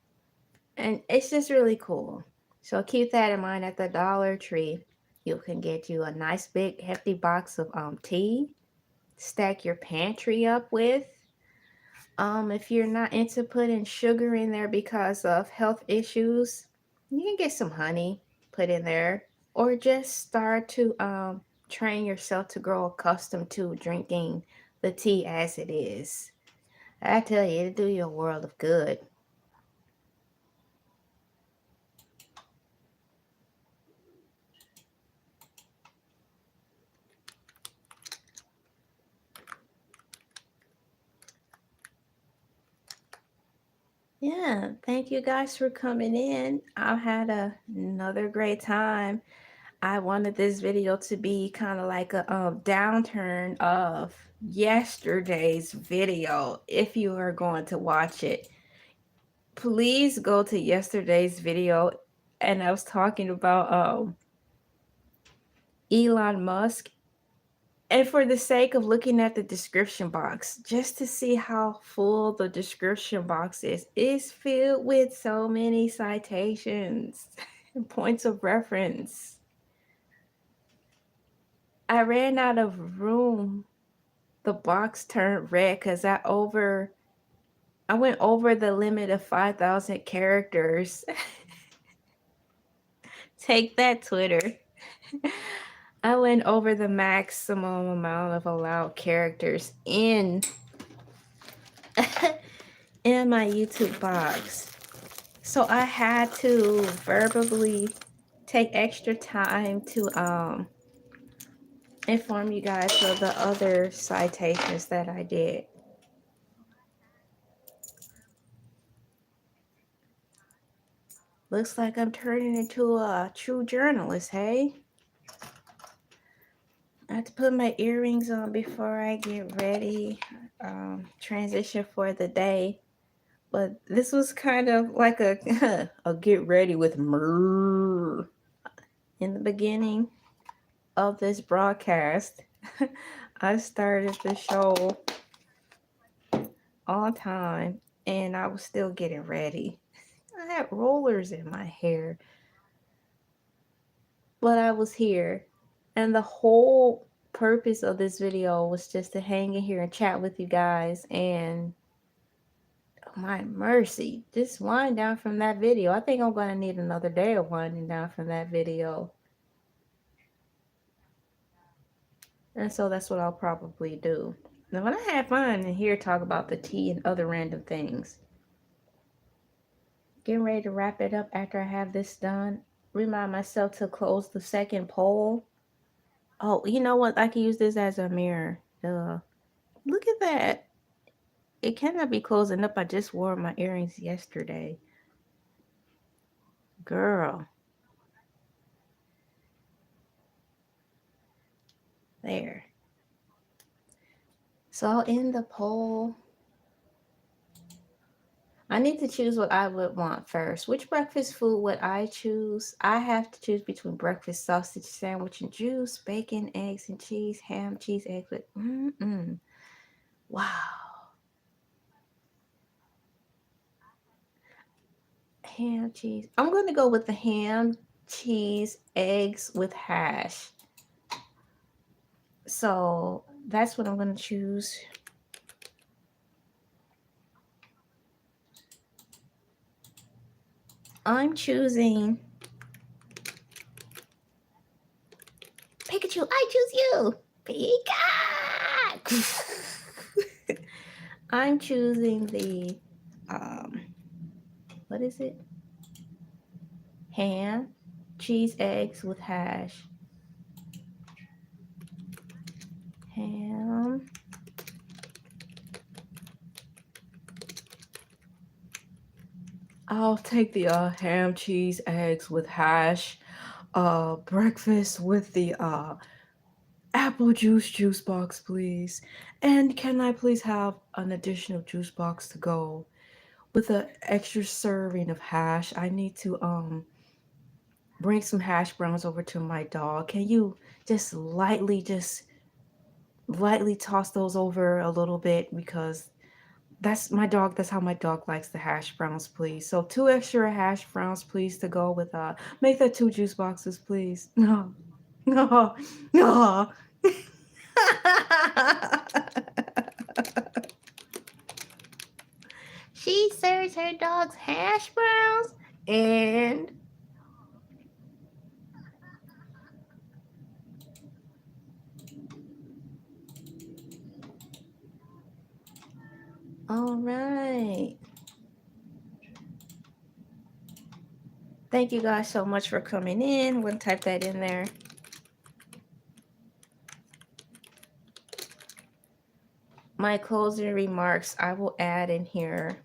and it's just really cool. So keep that in mind. At the Dollar Tree, you can get you a nice big hefty box of tea, stack your pantry up with. If you're not into putting sugar in there because of health issues, you can get some honey put in there, or just start to train yourself to grow accustomed to drinking the tea as it is. I tell you, it'll do you a world of good. Yeah, thank you guys for coming in. I've had another great time. I wanted this video to be kind of like a downturn of yesterday's video. If you are going to watch it, please go to yesterday's video. And I was talking about Elon Musk. And for the sake of looking at the description box, just to see how full the description box is filled with so many citations and points of reference. I ran out of room. The box turned red because I over I went over the limit of 5,000 characters. Take that, Twitter. I went over the maximum amount of allowed characters in in my YouTube box. So I had to verbally take extra time to inform you guys of the other citations that I did. Looks like I'm turning into a true journalist, hey? I have to put my earrings on before I get ready, transition for the day. But this was kind of like a, a get ready with murr in the beginning of this broadcast. I started the show on time and I was still getting ready. I had rollers in my hair, but I was here. And the whole purpose of this video was just to hang in here and chat with you guys. And oh my mercy, just wind down from that video. I think I'm going to need another day of winding down from that video. And so that's what I'll probably do. Now, when I have fun in here, talk about the tea and other random things. Getting ready to wrap it up after I have this done. Remind myself to close the second poll. Oh, you know what? I can use this as a mirror. Look at that. It cannot be closing up. I just wore my earrings yesterday. Girl. There. So I'll end the poll. I need to choose what I would want first. Which breakfast food would I choose? I have to choose between breakfast sausage sandwich and juice, bacon, eggs and cheese, ham, cheese, eggs with wow. Ham, cheese. I'm going to go with the ham, cheese, eggs with hash. So that's what I'm going to choose. I'm choosing Pikachu. I choose you. Pika. I'm choosing the what is it? Ham, cheese, eggs with hash. Ham. I'll take the ham, cheese, eggs with hash. Breakfast with the apple juice box, please. And can I please have an additional juice box to go with an extra serving of hash? I need to bring some hash browns over to my dog. Can you just lightly toss those over a little bit, because that's my dog. That's how my dog likes the hash browns, please. So 2 extra hash browns, please, to go with make that 2 juice boxes, please. No. No. No. She serves her dogs hash browns and all right. Thank you guys so much for coming in. I'm going to type that in there. My closing remarks I will add in here.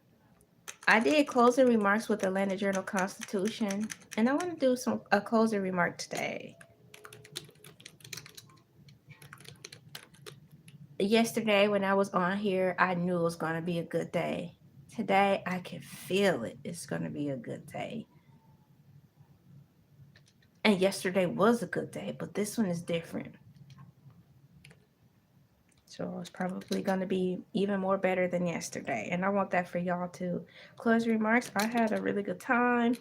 I did closing remarks with the Atlanta Journal-Constitution, and I want to do a closing remark today. Yesterday when I was on here, I knew it was going to be a good day. Today, I can feel it. It's going to be a good day. And yesterday was a good day, but this one is different. So it's probably going to be even more better than yesterday. And I want that for y'all too. Closing remarks. I had a really good time.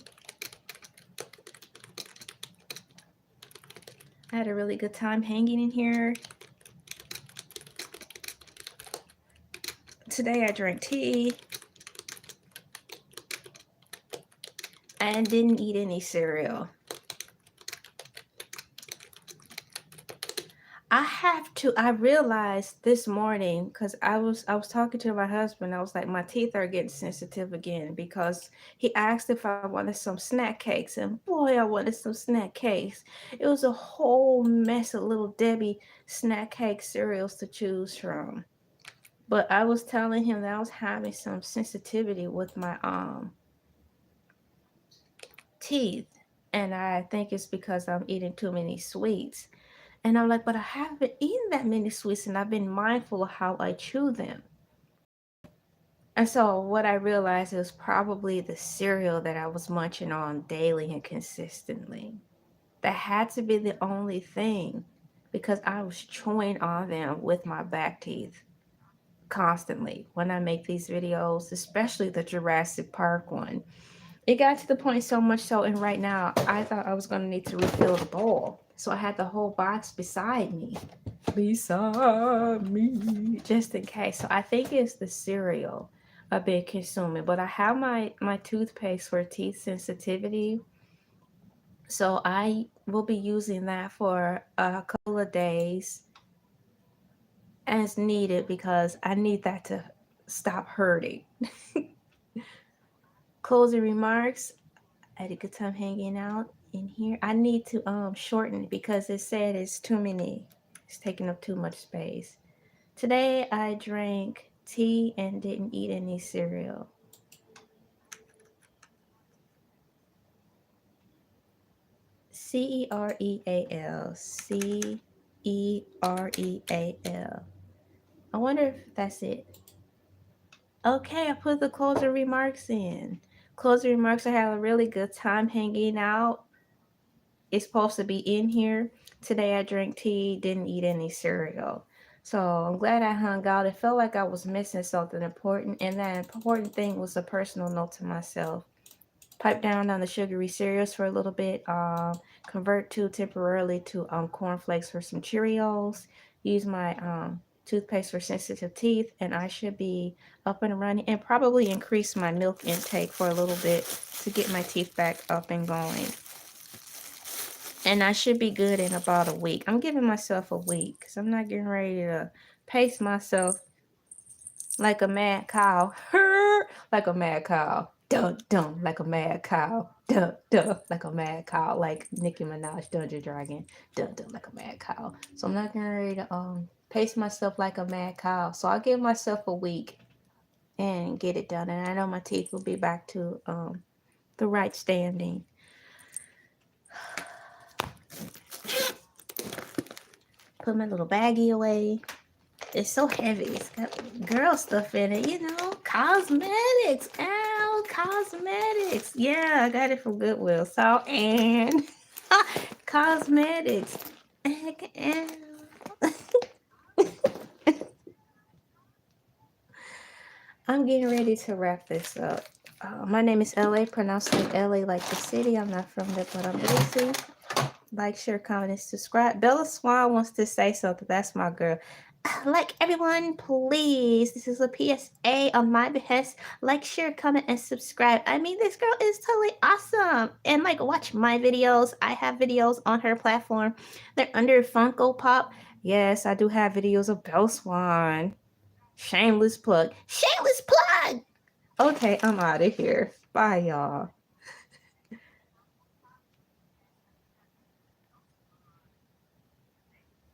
I had a really good time hanging in here. Today I drank tea. and didn't eat any cereal. I realized this morning, because I was talking to my husband. I was like, my teeth are getting sensitive again, because he asked if I wanted some snack cakes, and boy, I wanted some snack cakes. It was a whole mess of Little Debbie snack cake cereals to choose from. But I was telling him that I was having some sensitivity with my teeth, and I think it's because I'm eating too many sweets. And I'm like, but I haven't eaten that many sweets, and I've been mindful of how I chew them. And so what I realized is probably the cereal that I was munching on daily and consistently. That had to be the only thing, because I was chewing on them with my back teeth constantly when I make these videos, especially the Jurassic Park one. It got to the point so much so, and right now I thought I was going to need to refill the bowl. So I had the whole box beside me. Just in case. So I think it's the cereal I've been consuming. But I have my toothpaste for teeth sensitivity. So I will be using that for a couple of days as needed, because I need that to stop hurting. Closing remarks. I had a good time hanging out in here. I need to shorten it, because it said it's too many. It's taking up too much space. Today I drank tea and didn't eat any cereal. Cereal. Cereal. I wonder if that's it. Okay, I put the closing remarks in. Closing remarks. I had a really good time hanging out. It's supposed to be in here. Today I drank tea, didn't eat any cereal. So I'm glad I hung out. It felt like I was missing something important, and that important thing was a personal note to myself. Pipe down on the sugary cereals for a little bit. Convert to temporarily to cornflakes for some Cheerios. Use my toothpaste for sensitive teeth, and I should be up and running. And probably increase my milk intake for a little bit to get my teeth back up and going. And I should be good in about a week. I'm giving myself a week, because I'm not getting ready to pace myself like a mad cow. Like a mad cow. Dun dun, like a mad cow. Dun dun, like a mad cow. Like Nicki Minaj, Dungeon Dragon. Dun dun, like a mad cow. So I'm not getting ready to pace myself like a mad cow. So I'll give myself a week and get it done. And I know my teeth will be back to the right standing. Put my little baggie away. It's so heavy. It's got girl stuff in it, cosmetics. Ow, cosmetics. Yeah, I got it from Goodwill. Salt and cosmetics. I'm getting ready to wrap this up. My name is LA, pronounced like LA like the city. I'm not from there, but I'm busy. Like, share, comment, and subscribe. Bella Swan wants to say something. That's my girl. Like, everyone, please. This is a PSA on my behest. Like, share, comment, and subscribe. I mean, this girl is totally awesome. And like, watch my videos. I have videos on her platform. They're under Funko Pop. Yes, I do have videos of Bella Swan. Shameless plug. Shameless plug. Okay, I'm out of here. Bye, y'all.